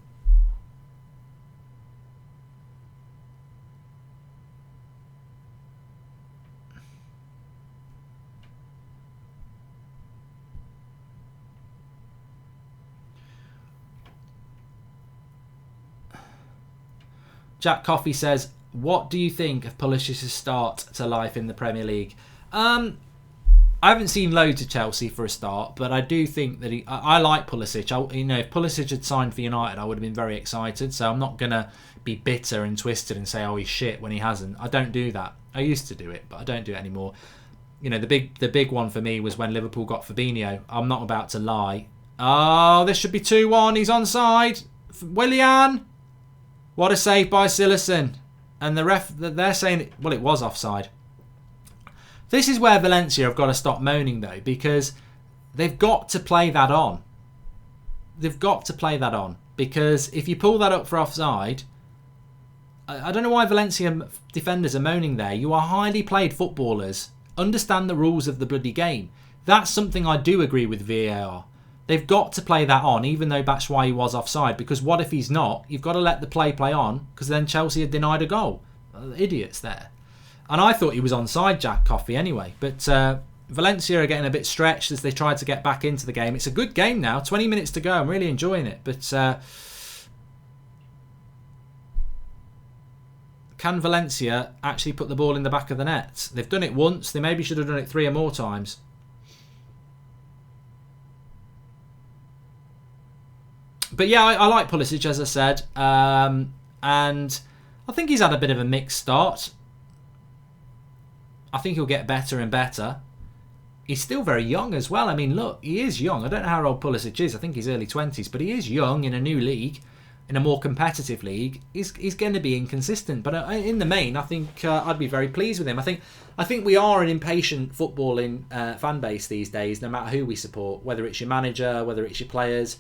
Jack Coffey says, what do you think of Pulisic's start to life in the Premier League? I haven't seen loads of Chelsea for a start, but I do think that I like Pulisic. If Pulisic had signed for United, I would have been very excited. So I'm not going to be bitter and twisted and say, oh, he's shit when he hasn't. I don't do that. I used to do it, but I don't do it anymore. You know, the big one for me was when Liverpool got Fabinho. I'm not about to lie. Oh, this should be 2-1. He's onside. Willian. What a save by Silerson. And the ref, they're saying, well, it was offside. This is where Valencia have got to stop moaning, though, because they've got to play that on. They've got to play that on. Because if you pull that up for offside, I don't know why Valencia defenders are moaning there. You are highly played footballers. Understand the rules of the bloody game. That's something I do agree with VAR. They've got to play that on, even though Batshuayi was offside. Because what if he's not? You've got to let the play on, because then Chelsea had denied a goal. Idiots there. And I thought he was onside, Jack Coffey, anyway. But Valencia are getting a bit stretched as they try to get back into the game. It's a good game now. 20 minutes to go. I'm really enjoying it. But can Valencia actually put the ball in the back of the net? They've done it once. They maybe should have done it 3 or more times. But yeah, I like Pulisic, as I said. And I think he's had a bit of a mixed start. I think he'll get better and better. He's still very young as well. I mean, look, he is young. I don't know how old Pulisic is. I think he's early 20s. But he is young in a new league, in a more competitive league. He's going to be inconsistent. But in the main, I think I'd be very pleased with him. I think we are an impatient footballing fan base these days, no matter who we support, whether it's your manager, whether it's your players.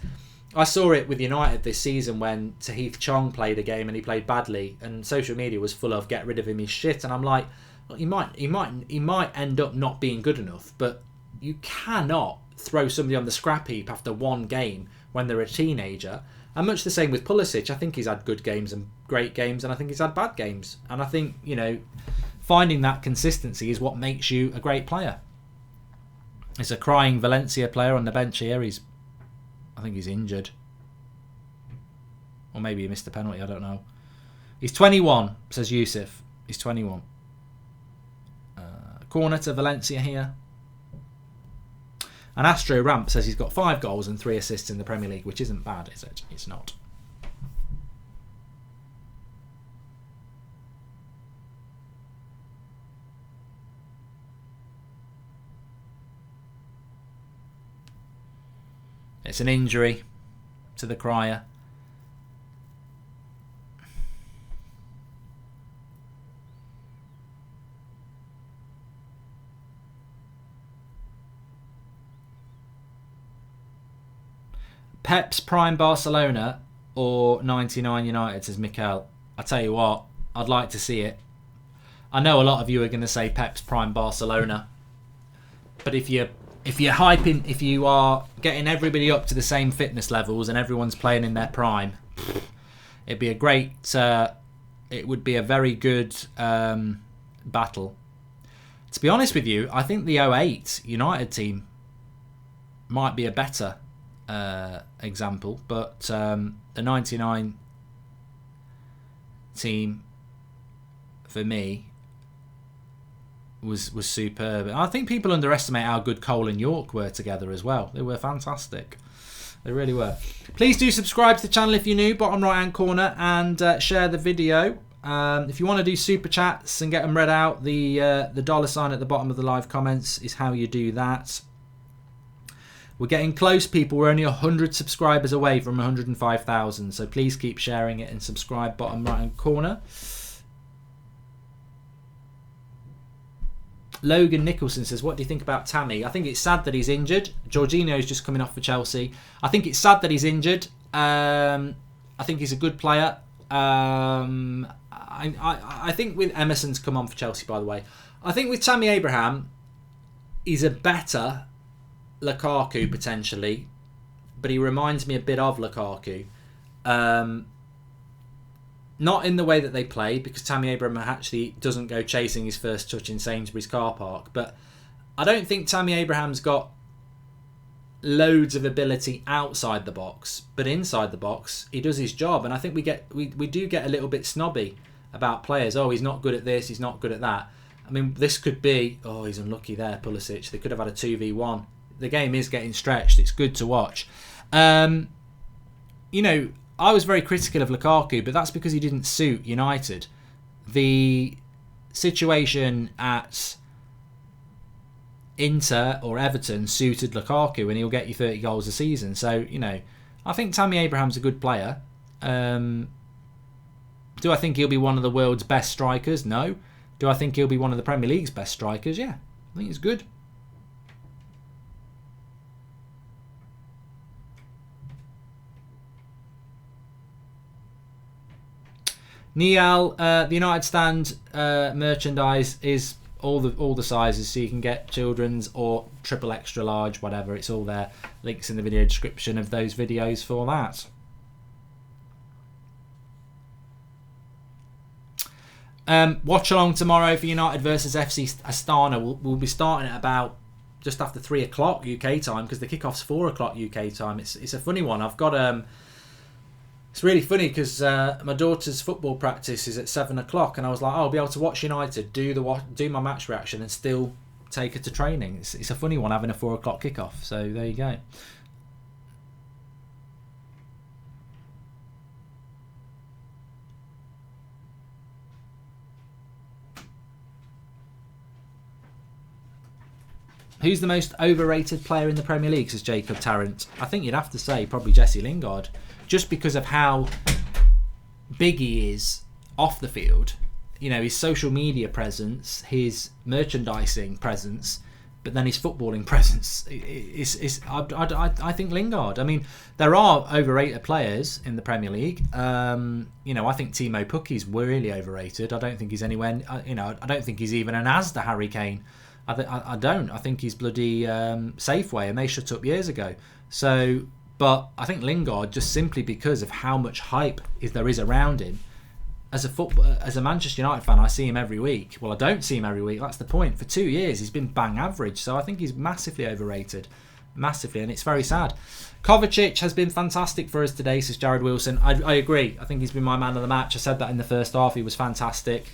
I saw it with United this season when Tahith Chong played a game and he played badly, and social media was full of "get rid of him, he's shit." And I'm like, well, he might end up not being good enough, but you cannot throw somebody on the scrap heap after one game when they're a teenager. And much the same with Pulisic. I think he's had good games and great games, and I think he's had bad games. And I think, finding that consistency is what makes you a great player. There's a crying Valencia player on the bench here. I think he's injured. Or maybe he missed a penalty, I don't know. He's 21, says Yusuf. He's 21. Corner to Valencia here. And Astro Ramp says he's got 5 goals and 3 assists in the Premier League, which isn't bad, is it? It's not. It's an injury to the crier. Pep's prime Barcelona or 99 United, says Mikel. I tell you what, I'd like to see it. I know a lot of you are going to say Pep's prime Barcelona, but if you are getting everybody up to the same fitness levels and everyone's playing in their prime, it'd be a great. It would be a very good battle. To be honest with you, I think the 08 United team might be a better example, but the 99 team for me was superb. I think people underestimate how good Cole and York were together as well. They were fantastic. They really were. Please do subscribe to the channel if you're new, bottom right hand corner, and share the video. If you want to do super chats and get them read out, the $sign at the bottom of the live comments is how you do that. We're getting close, people. We're only 100 subscribers away from 105,000, so please keep sharing it and subscribe, bottom right hand corner. Logan Nicholson says, what do you think about Tammy? I think it's sad that he's injured. Jorginho's just coming off for Chelsea. I think it's sad that he's injured. I think he's a good player. I think with Emerson's come on for Chelsea, by the way. I think with Tammy Abraham, he's a better Lukaku potentially, but he reminds me a bit of Lukaku. Not in the way that they play, because Tammy Abraham actually doesn't go chasing his first touch in Sainsbury's car park. But I don't think Tammy Abraham's got loads of ability outside the box, but inside the box he does his job. And I think we do get a little bit snobby about players. Oh, he's not good at this, he's not good at that. I mean, this could be, oh, he's unlucky there, Pulisic. They could have had a 2v1. The game is getting stretched. It's good to watch. You know, I was very critical of Lukaku, but that's because he didn't suit United. The situation at Inter or Everton suited Lukaku, and he'll get you 30 goals a season. So, you know, I think Tammy Abraham's a good player. Do I think he'll be one of the world's best strikers? No. Do I think he'll be one of the Premier League's best strikers? Yeah. I think he's good. Niall, the United Stand merchandise is all the sizes, so you can get children's or triple extra large, whatever. It's all there. Links in the video description of those videos for that. Watch along tomorrow for United versus FC Astana. We'll be starting at about just after 3 o'clock UK time, because the kickoff's 4 o'clock UK time. It's a funny one. I've got it's really funny because my daughter's football practice is at 7 o'clock, and I was like, oh, I'll be able to watch United, do my match reaction, and still take her to training. It's a funny one having a 4 o'clock kickoff. So there you go. Who's the most overrated player in the Premier League, says Jacob Tarrant? I think you'd have to say probably Jesse Lingard, just because of how big he is off the field. You know, his social media presence, his merchandising presence, but then his footballing presence. I think Lingard. I mean, there are overrated players in the Premier League. You know, I think Timo Pukki's really overrated. I don't think he's anywhere. You know, I don't think he's even an as to Harry Kane. I don't. I think he's bloody Safeway, and they shut up years ago. So, but I think Lingard, just simply because of how much hype there is around him, as a Manchester United fan, I see him every week. Well, I don't see him every week. That's the point. For 2 years, he's been bang average. So I think he's massively overrated, massively, and it's very sad. Kovacic has been fantastic for us today, says Jared Wilson. I agree. I think he's been my man of the match. I said that in the first half. He was fantastic.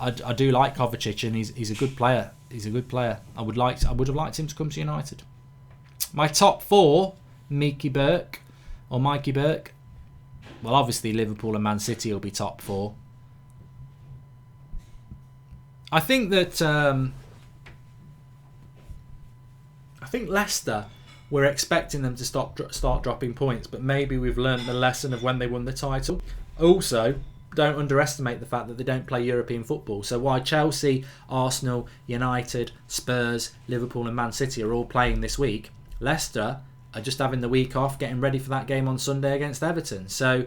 I do like Kovacic, and he's a good player. He's a good player. I would have liked him to come to United. My top 4, Mikey Burke. Well, obviously Liverpool and Man City will be top 4. I think that I think Leicester, we're expecting them to start dropping points, but maybe we've learned the lesson of when they won the title. Also, don't underestimate the fact that they don't play European football. So while Chelsea, Arsenal, United, Spurs, Liverpool and Man City are all playing this week, Leicester are just having the week off, getting ready for that game on Sunday against Everton. So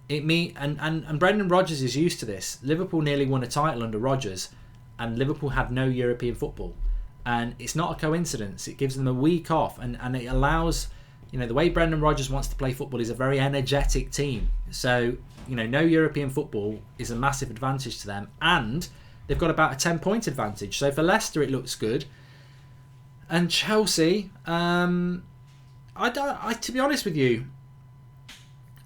And Brendan Rodgers is used to this. Liverpool nearly won a title under Rodgers, and Liverpool had no European football. And it's not a coincidence. It gives them a week off, and it allows, the way Brendan Rodgers wants to play football is a very energetic team. So, no European football is a massive advantage to them, and they've got about a 10-point advantage. So for Leicester, it looks good. And Chelsea, to be honest with you,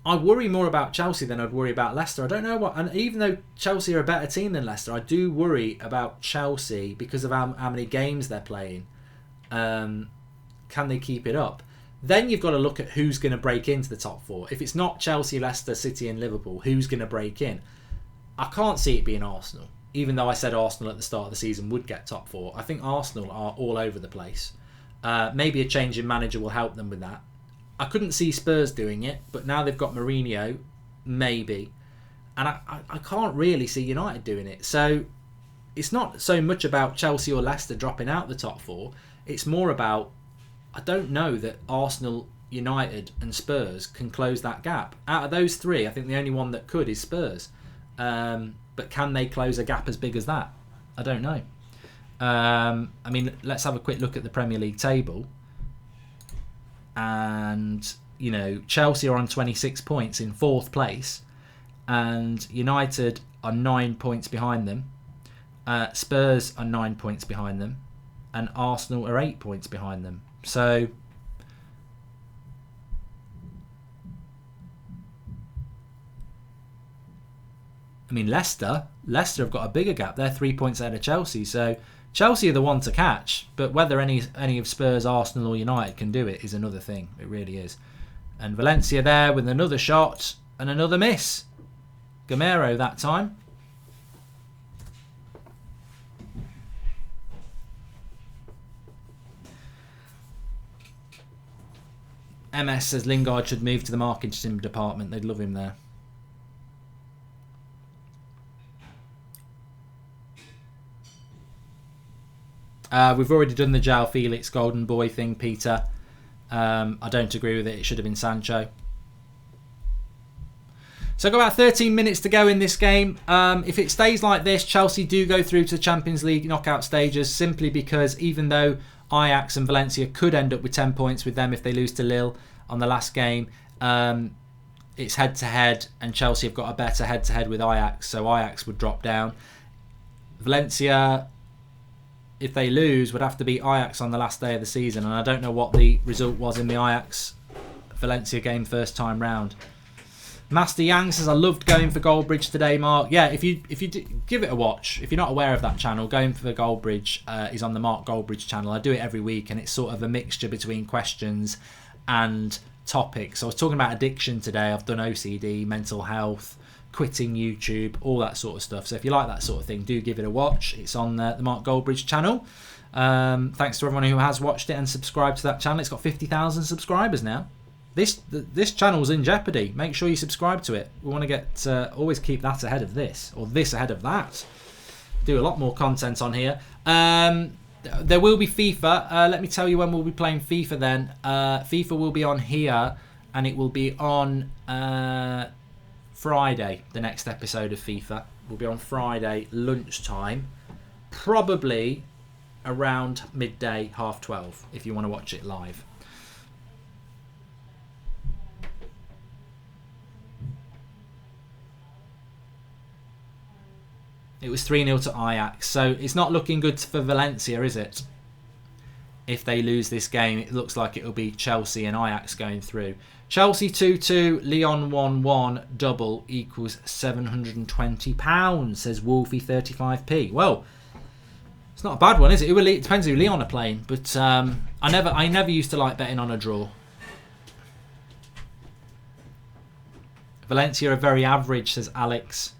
I worry more about Chelsea than I'd worry about Leicester. I don't know what, and even though Chelsea are a better team than Leicester, I do worry about Chelsea because of how many games they're playing. Can they keep it up? Then you've got to look at who's going to break into the top four. If it's not Chelsea, Leicester, City and Liverpool, who's going to break in? I can't see it being Arsenal, even though I said Arsenal at the start of the season would get top four. I think Arsenal are all over the place. Maybe a change in manager will help them with that. I couldn't see Spurs doing it, but now they've got Mourinho, maybe. And I can't really see United doing it. So it's not so much about Chelsea or Leicester dropping out the top four. It's more about, I don't know that Arsenal, United and Spurs can close that gap. Out of those three, I think the only one that could is Spurs. But can they close a gap as big as that? I don't know. Let's have a quick look at the Premier League table. And, Chelsea are on 26 points in 4th place. And United are 9 points behind them. Spurs are 9 points behind them. And Arsenal are 8 points behind them. So, Leicester have got a bigger gap. They're 3 points ahead of Chelsea. So, Chelsea are the one to catch, but whether any of Spurs, Arsenal or United can do it is another thing. It really is. And Valencia there with another shot and another miss. Gamero that time. MS says Lingard should move to the marketing department. They'd love him there. We've already done the João Felix golden boy thing, Peter. I don't agree with it. It should have been Sancho. So I've got about 13 minutes to go in this game. If it stays like this, Chelsea do go through to the Champions League knockout stages, simply because even though Ajax and Valencia could end up with 10 points with them if they lose to Lille on the last game, it's head-to-head, and Chelsea have got a better head-to-head with Ajax, so Ajax would drop down. Valencia, if they lose, would have to beat Ajax on the last day of the season, and I don't know what the result was in the Ajax-Valencia game first time round. Master Yang says, I loved going for Goldbridge today, Mark. Yeah, if you give it a watch, if you're not aware of that channel, Going for Goldbridge is on the Mark Goldbridge channel. I do it every week, and it's sort of a mixture between questions and topics. So I was talking about addiction today. I've done OCD, mental health, quitting YouTube, all that sort of stuff. So if you like that sort of thing, do give it a watch. It's on the Mark Goldbridge channel. Thanks to everyone who has watched it and subscribed to that channel. It's got 50,000 subscribers now. This channel's in jeopardy. Make sure you subscribe to it. We want to get always keep that ahead of this, or this ahead of that. Do a lot more content on here. There will be FIFA. Let me tell you when we'll be playing FIFA then. FIFA will be on here, and it will be on Friday. The next episode of FIFA will be on Friday lunchtime, probably around midday, 12:30, if you want to watch it live. It was 3-0 to Ajax, so it's not looking good for Valencia, is it? If they lose this game, it looks like it'll be Chelsea and Ajax going through. Chelsea 2-2, Lyon 1-1, double equals £720, says Wolfie 35p. Well, it's not a bad one, is it? It depends who Lyon are playing, but I never used to like betting on a draw. Valencia are very average, says Alex.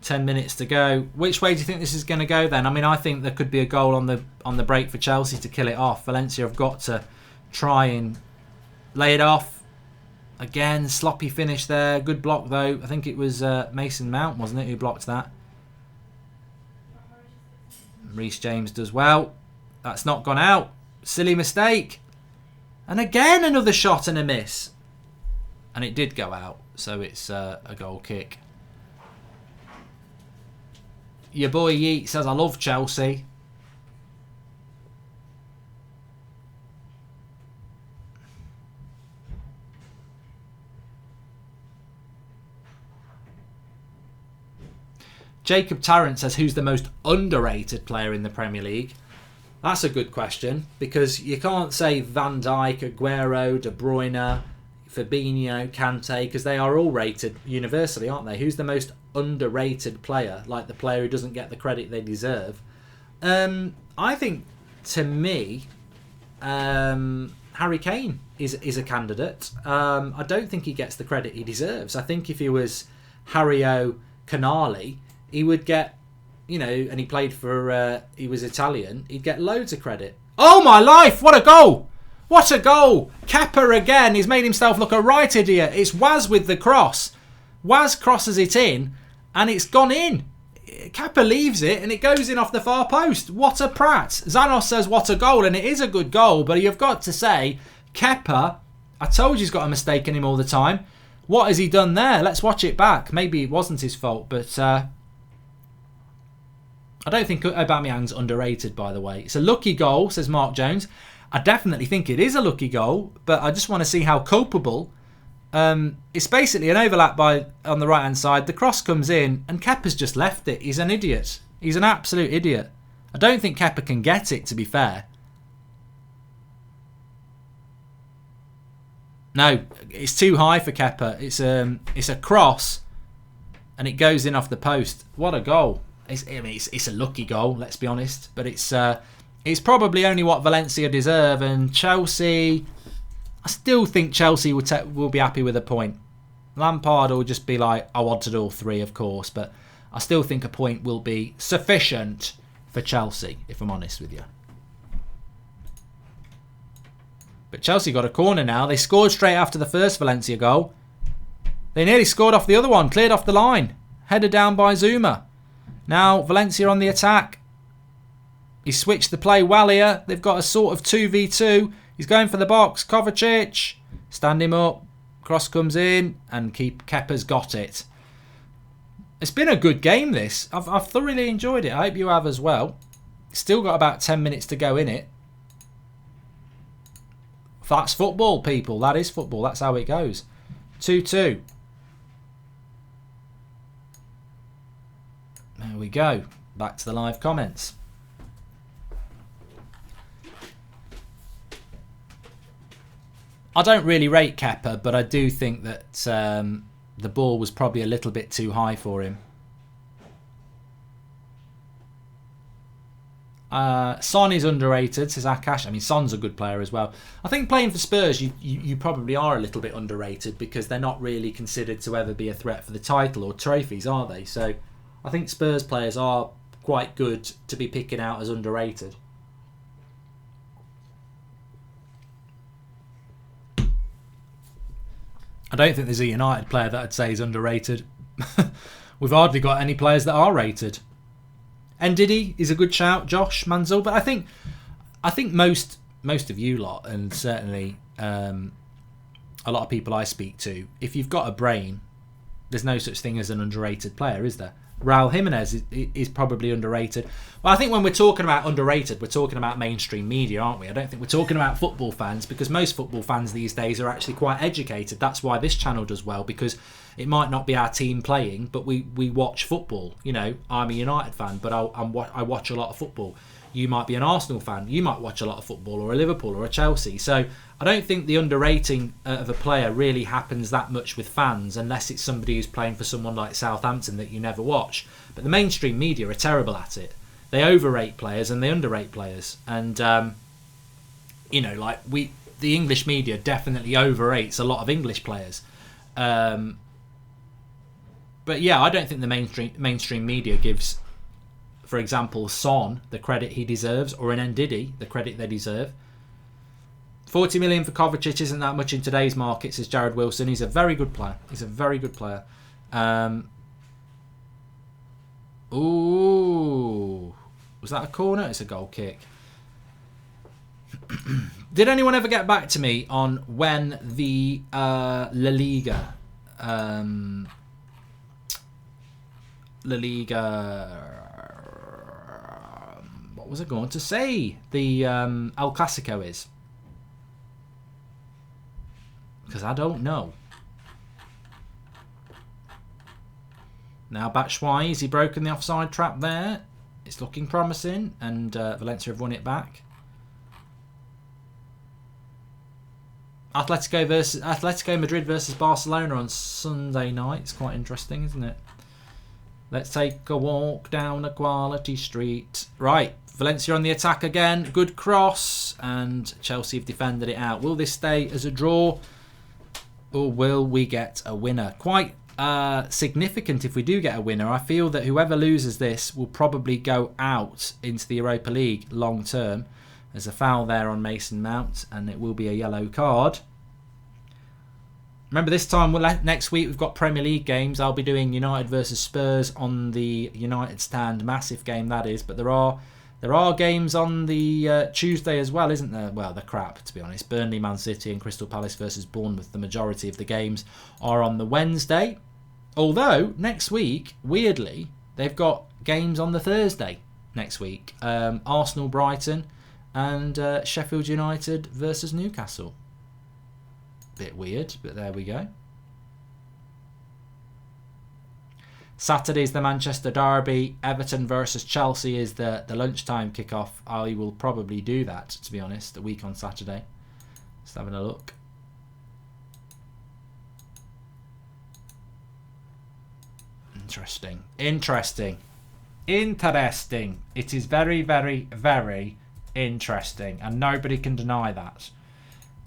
Ten minutes to go. Which way do you think this is going to go then? I mean, I think there could be a goal on the break for Chelsea to kill it off. Valencia have got to try and lay it off. Again, sloppy finish there. Good block though. I think it was Mason Mount, wasn't it, who blocked that? Reece James does well. That's not gone out. Silly mistake. And again, another shot and a miss. And it did go out, so it's a goal kick. Your boy Yeet says, I love Chelsea. Jacob Tarrant says, who's the most underrated player in the Premier League? That's a good question, because you can't say Van Dijk, Aguero, De Bruyne, Fabinho, Kante, because they are all rated universally, aren't they? Who's the most underrated player, like the player who doesn't get the credit they deserve? I think, to me, Harry Kane is a candidate. I don't think he gets the credit he deserves. I think if he was Harry Canali, he would get, you know, and he played for, he was Italian, he'd get loads of credit. Oh my life, what a goal! What a goal! Kepa again, he's made himself look a right idiot. It's Waz with the cross. Waz crosses it in, and it's gone in. Kepa leaves it, and it goes in off the far post. What a prat. Zanos says, what a goal, and it is a good goal, but you've got to say, Kepa, I told you he's got a mistake in him all the time. What has he done there? Let's watch it back. Maybe it wasn't his fault, but I don't think Aubameyang's underrated, by the way. It's a lucky goal, says Mark Jones. I definitely think it is a lucky goal, but I just want to see how culpable. It's basically an overlap on the right-hand side. The cross comes in, and Kepa's just left it. He's an idiot. He's an absolute idiot. I don't think Kepa can get it, to be fair. No, it's too high for Kepa. It's a cross, and it goes in off the post. What a goal. It's a lucky goal, let's be honest, but it's probably only what Valencia deserve, and Chelsea, I still think Chelsea will be happy with a point. Lampard will just be like, I wanted all three, of course, but I still think a point will be sufficient for Chelsea, if I'm honest with you. But Chelsea got a corner now. They scored straight after the first Valencia goal. They nearly scored off the other one, cleared off the line. Headed down by Zuma. Now, Valencia on the attack. He switched the play well here. They've got a sort of 2v2. He's going for the box. Kovacic. Stand him up. Cross comes in. And Kepa's got it. It's been a good game, this. I've thoroughly enjoyed it. I hope you have as well. Still got about 10 minutes to go in it. That's football, people. That is football. That's how it goes. 2-2. There we go. Back to the live comments. I don't really rate Kepa, but I do think that the ball was probably a little bit too high for him. Son is underrated, says Akash. I mean, Son's a good player as well. I think playing for Spurs, you probably are a little bit underrated because they're not really considered to ever be a threat for the title or trophies, are they? So I think Spurs players are quite good to be picking out as underrated. I don't think there's a United player that I'd say is underrated. We've hardly got any players that are rated. Ndidi is a good shout, Josh Manzel, but I think most of you lot, and certainly a lot of people I speak to, if you've got a brain, there's no such thing as an underrated player, is there? Raul Jimenez is probably underrated. Well, I think when we're talking about underrated, we're talking about mainstream media, aren't we? I don't think we're talking about football fans, because most football fans these days are actually quite educated. That's why this channel does well, because it might not be our team playing, but we watch football. You know, I'm a United fan, but I watch a lot of football. You might be an Arsenal fan. You might watch a lot of football, or a Liverpool, or a Chelsea. So I don't think the underrating of a player really happens that much with fans, unless it's somebody who's playing for someone like Southampton that you never watch. But the mainstream media are terrible at it. They overrate players and they underrate players. And, you know, like the English media definitely overrates a lot of English players. But yeah, I don't think the mainstream media gives, for example, Son the credit he deserves, or an Ndidi the credit they deserve. 40 million for Kovacic isn't that much in today's market, says Jared Wilson. He's a very good player. He's a very good player. Ooh. Was that a corner? It's a goal kick. Did anyone ever get back to me on when the La Liga... what was I going to say? The El Clasico is. Because I don't know. Now Batshuayi, has he broken the offside trap there? It's looking promising, and Valencia have won it back. Atletico Madrid versus Barcelona on Sunday night. It's quite interesting, isn't it? Let's take a walk down Equality Street. Right, Valencia on the attack again. Good cross, and Chelsea have defended it out. Will this stay as a draw, or will we get a winner? Quite significant if we do get a winner. I feel that whoever loses this will probably go out into the Europa League long term. There's a foul there on Mason Mount, and it will be a yellow card. Remember, this time next week we've got Premier League games. I'll be doing United versus Spurs on the United stand, massive game that is. But there are games on the Tuesday as well, isn't there? Well, they're crap, to be honest. Burnley, Man City, and Crystal Palace versus Bournemouth. The majority of the games are on the Wednesday. Although next week, weirdly, they've got games on the Thursday next week. Arsenal, Brighton, and Sheffield United versus Newcastle. Bit weird, but there we go. Saturday's the Manchester Derby. Everton versus Chelsea is the lunchtime kickoff. I will probably do that, to be honest, a week on Saturday. Just having a look. Interesting. It is very, very, very interesting, and nobody can deny that.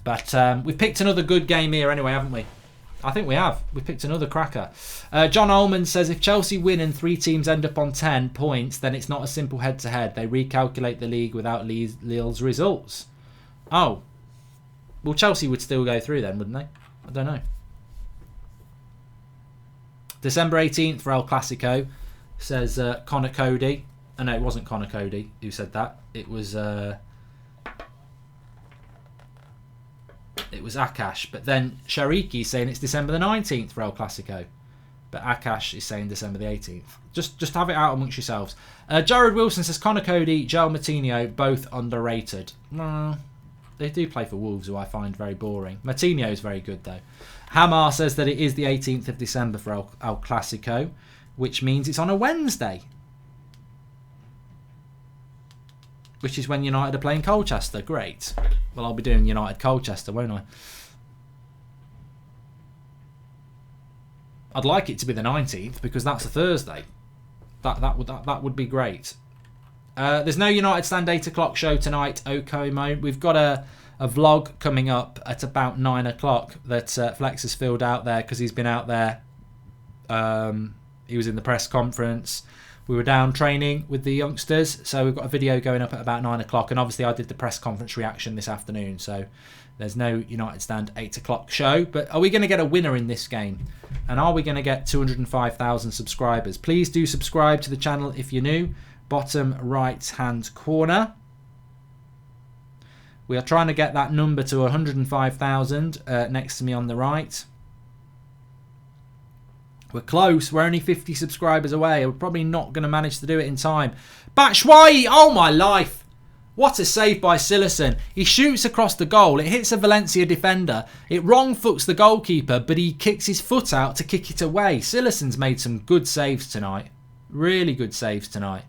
But we've picked another good game here anyway, haven't we? I think we have. We've picked another cracker. John Ullman says, if Chelsea win and 3 teams end up on 10 points, then it's not a simple head-to-head. They recalculate the league without Lille's results. Oh. Well, Chelsea would still go through then, wouldn't they? I don't know. December 18th for El Clasico, says Connor Cody. Oh, no, it wasn't Connor Cody who said that. It was Akash. But then Shariki is saying it's December the 19th for El Clasico. But Akash is saying December the 18th. Just have it out amongst yourselves. Jared Wilson says Connor Cody, Joel Matinho, both underrated. No, they do play for Wolves, who I find very boring. Matinho is very good, though. Hamar says that it is the 18th of December for El Clasico, which means it's on a Wednesday. Which is when United are playing Colchester. Great. Well, I'll be doing United Colchester, won't I? I'd like it to be the 19th because that's a Thursday. That would be great. There's no United Stand 8 o'clock show tonight, Okomo. We've got a vlog coming up at about 9 o'clock that Flex has filled out there because he's been out there. He was in the press conference. We were down training with the youngsters, so we've got a video going up at about 9 o'clock. And obviously I did the press conference reaction this afternoon, so there's no United Stand 8 o'clock show. But are we going to get a winner in this game? And are we going to get 205,000 subscribers? Please do subscribe to the channel if you're new. Bottom right-hand corner. We are trying to get that number to 105,000 next to me on the right. We're close. We're only 50 subscribers away. We're probably not going to manage to do it in time. Batshuayi! Oh, my life! What a save by Silerson. He shoots across the goal. It hits a Valencia defender. It wrong-foots the goalkeeper, but he kicks his foot out to kick it away. Silerson's made some good saves tonight. Really good saves tonight.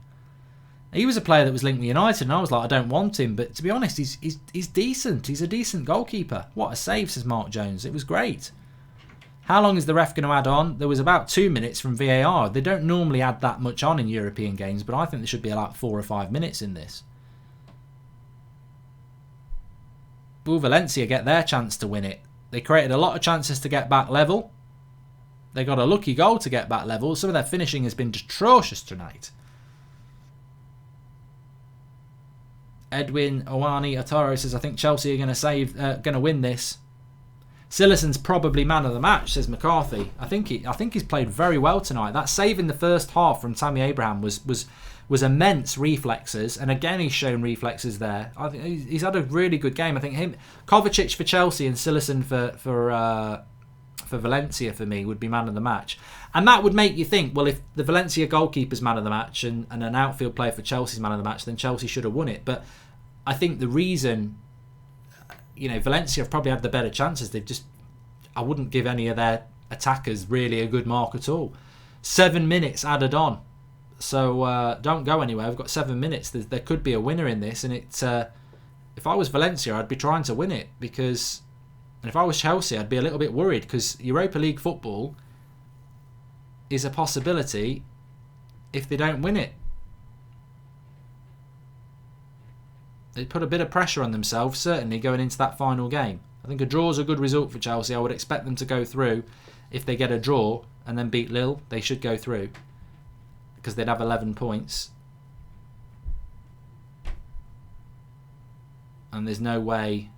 He was a player that was linked with United, and I was like, I don't want him. But to be honest, he's decent. He's a decent goalkeeper. What a save, says Mark Jones. It was great. How long is the ref going to add on? There was about 2 minutes from VAR. They don't normally add that much on in European games, but I think there should be like 4 or 5 minutes in this. Will Valencia get their chance to win it? They created a lot of chances to get back level. They got a lucky goal to get back level. Some of their finishing has been atrocious tonight. Edwin Owani Otaro says, I think Chelsea are going to win this. Sillerson's probably man of the match, says McCarthy. I think he's played very well tonight. That save in the first half from Tammy Abraham was immense reflexes, and again he's shown reflexes there. I think he's had a really good game. I think Kovacic for Chelsea and Sillerson for Valencia for me would be man of the match. And that would make you think, well, if the Valencia goalkeeper's man of the match and an outfield player for Chelsea's man of the match, then Chelsea should have won it. But I think the reason, Valencia have probably had the better chances. I wouldn't give any of their attackers really a good mark at all. 7 minutes added on. So don't go anywhere. We've got 7 minutes. There could be a winner in this. And if I was Valencia, I'd be trying to win it. And if I was Chelsea, I'd be a little bit worried because Europa League football is a possibility if they don't win it. They put a bit of pressure on themselves, certainly, going into that final game. I think a draw is a good result for Chelsea. I would expect them to go through. If they get a draw and then beat Lille, they should go through because they'd have 11 points. And there's no way,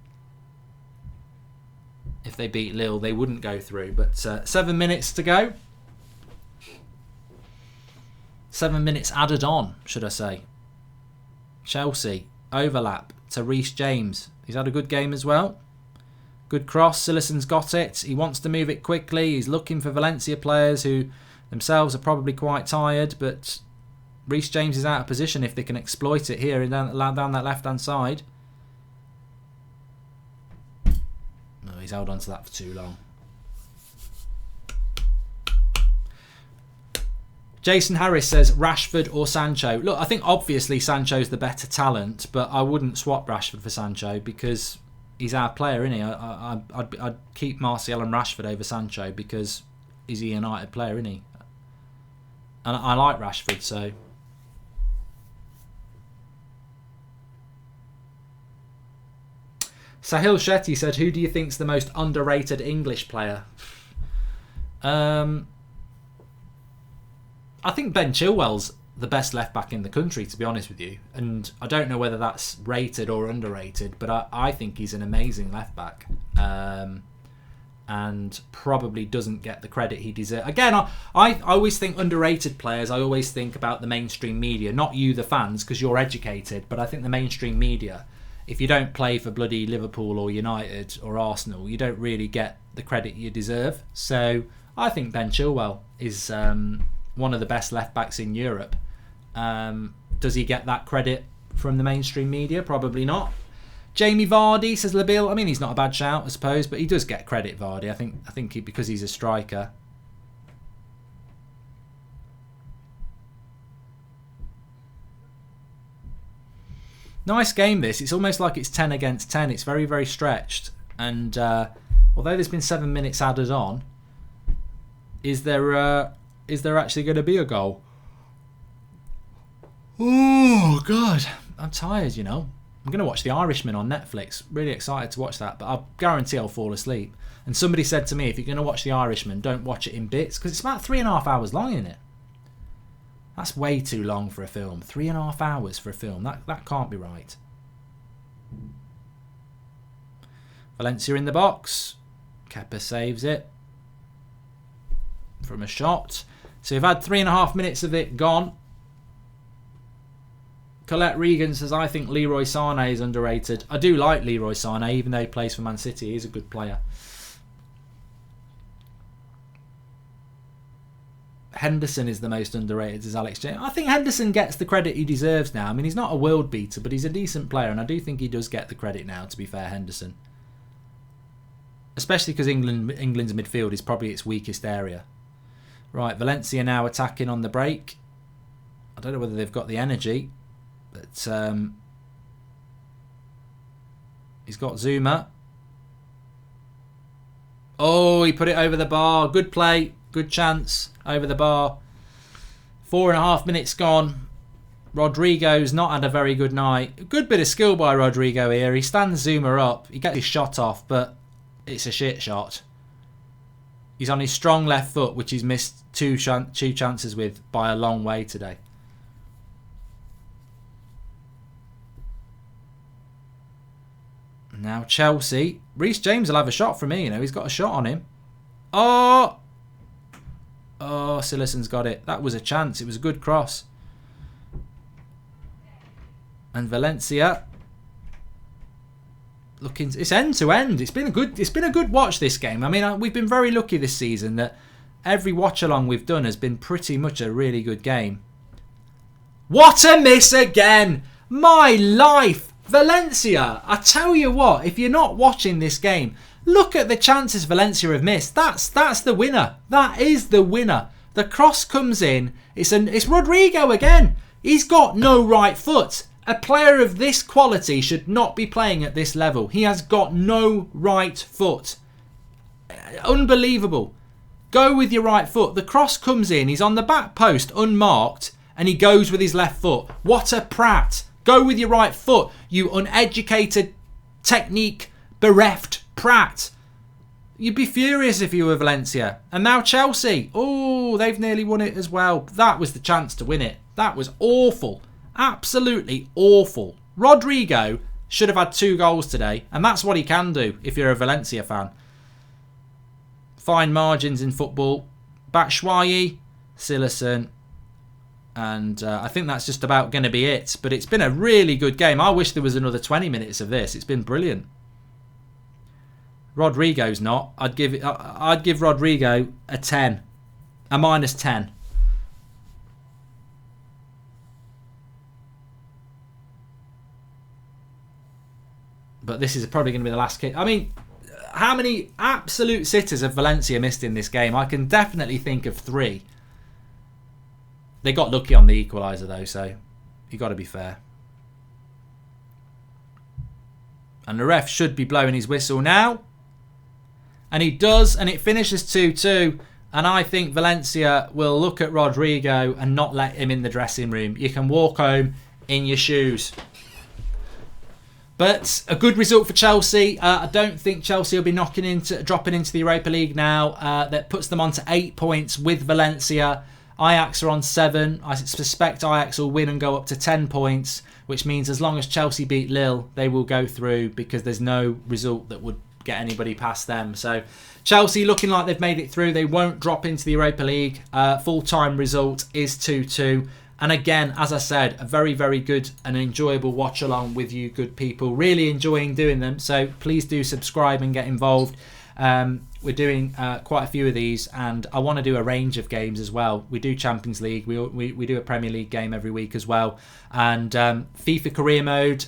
if they beat Lille, they wouldn't go through. But 7 minutes to go. 7 minutes added on, should I say. Chelsea, overlap to Reece James. He's had a good game as well. Good cross. Sillerson's got it. He wants to move it quickly. He's looking for Valencia players who themselves are probably quite tired. But Reece James is out of position if they can exploit it here and down that left-hand side. No, he's held on to that for too long. Jason Harris says Rashford or Sancho. Look, I think obviously Sancho's the better talent, but I wouldn't swap Rashford for Sancho because he's our player, isn't he? I'd keep Martial and Rashford over Sancho because he's a United player, isn't he? And I like Rashford, so. Sahil Shetty said, who do you think's the most underrated English player? I think Ben Chilwell's the best left back in the country, to be honest with you. And I don't know whether that's rated or underrated, but I think he's an amazing left back. And probably doesn't get the credit he deserves. Again, I always think underrated players, I always think about the mainstream media. Not you, the fans, because you're educated. But I think the mainstream media, if you don't play for bloody Liverpool or United or Arsenal, you don't really get the credit you deserve. So I think Ben Chilwell is one of the best left backs in Europe. Does he get that credit from the mainstream media? Probably not. Jamie Vardy says Labille. I mean, he's not a bad shout, I suppose, but he does get credit, Vardy. I think because he's a striker. Nice game, this. It's almost like it's 10 against 10. It's very, very stretched. And although there's been 7 minutes added on, is there actually going to be a goal? Oh, God. I'm tired, you know. I'm going to watch The Irishman on Netflix. Really excited to watch that, but I guarantee I'll fall asleep. And somebody said to me, if you're going to watch The Irishman, don't watch it in bits, because it's about 3.5 hours long, isn't it? That's way too long for a film. 3.5 hours for a film. That can't be right. Valencia in the box. Kepa saves it from a shot. So we've had 3.5 minutes of it gone. Colette Regan says, I think Leroy Sané is underrated. I do like Leroy Sané, even though he plays for Man City. He's a good player. Henderson is the most underrated, says Alex James. I think Henderson gets the credit he deserves now. I mean, he's not a world beater, but he's a decent player, and I do think he does get the credit now, to be fair, Henderson. Especially because England's midfield is probably its weakest area. Right, Valencia now attacking on the break. I don't know whether they've got the energy. But he's got Zuma. Oh, he put it over the bar. Good play. Good chance. Over the bar. 4.5 minutes gone. Rodrigo's not had a very good night. A good bit of skill by Rodrigo here. He stands Zuma up. He gets his shot off, but it's a shit shot. He's on his strong left foot, which he's missed two chances with by a long way today. Now Chelsea. Reece James will have a shot from me, you know. He's got a shot on him. Oh! Oh, Silason's got it. That was a chance. It was a good cross. And Valencia. Looking, it's end to end. It's been a good watch, this game. I mean, we've been very lucky this season that every watch along we've done has been pretty much a really good game. What a miss again! My life! Valencia! I tell you what, if you're not watching this game, look at the chances Valencia have missed. That's the winner. That is the winner. The cross comes in. It's Rodrigo again. He's got no right foot. A player of this quality should not be playing at this level. He has got no right foot. Unbelievable. Go with your right foot. The cross comes in. He's on the back post, unmarked, and he goes with his left foot. What a prat. Go with your right foot, you uneducated, technique bereft prat. You'd be furious if you were Valencia. And now Chelsea. Oh, they've nearly won it as well. That was the chance to win it. That was awful. Absolutely awful. Rodrigo should have had 2 goals today. And that's what he can do if you're a Valencia fan. Fine margins in football. Batshuayi, Silason. And I think that's just about going to be it. But it's been a really good game. I wish there was another 20 minutes of this. It's been brilliant. Rodrigo's not. I'd give Rodrigo a 10. A -10. But this is probably going to be the last kick. I mean, how many absolute sitters have Valencia missed in this game? I can definitely think of 3. They got lucky on the equaliser though, so you got to be fair. And the ref should be blowing his whistle now. And he does, and it finishes 2-2. And I think Valencia will look at Rodrigo and not let him in the dressing room. You can walk home in your shoes. But a good result for Chelsea. I don't think Chelsea will be dropping into the Europa League now. That puts them on to 8 points with Valencia. Ajax are on 7. I suspect Ajax will win and go up to 10 points, which means as long as Chelsea beat Lille, they will go through because there's no result that would get anybody past them. So Chelsea looking like they've made it through. They won't drop into the Europa League. Full-time result is 2-2. And again, as I said, a very, very good and enjoyable watch along with you good people. Really enjoying doing them. So please do subscribe and get involved. We're doing quite a few of these, and I want to do a range of games as well. We do Champions League, we do a Premier League game every week as well, and FIFA Career Mode,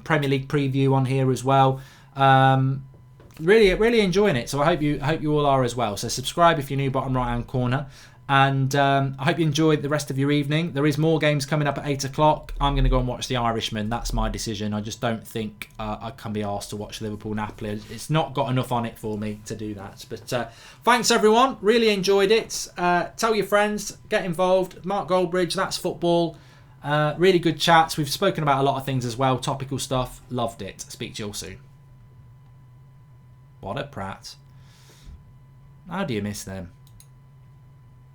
Premier League preview on here as well. Really enjoying it. So I hope you all are as well. So subscribe if you're new, bottom right hand corner. And I hope you enjoyed the rest of your evening. There is more games coming up at 8 o'clock. I'm going to go and watch The Irishman. That's my decision. I just don't think I can be asked to watch Liverpool-Napoli. It's not got enough on it for me to do that. But thanks, everyone. Really enjoyed it. Tell your friends. Get involved. Mark Goldbridge, That's Football. Really good chats. We've spoken about a lot of things as well. Topical stuff. Loved it. Speak to you all soon. What a prat. How do you miss them?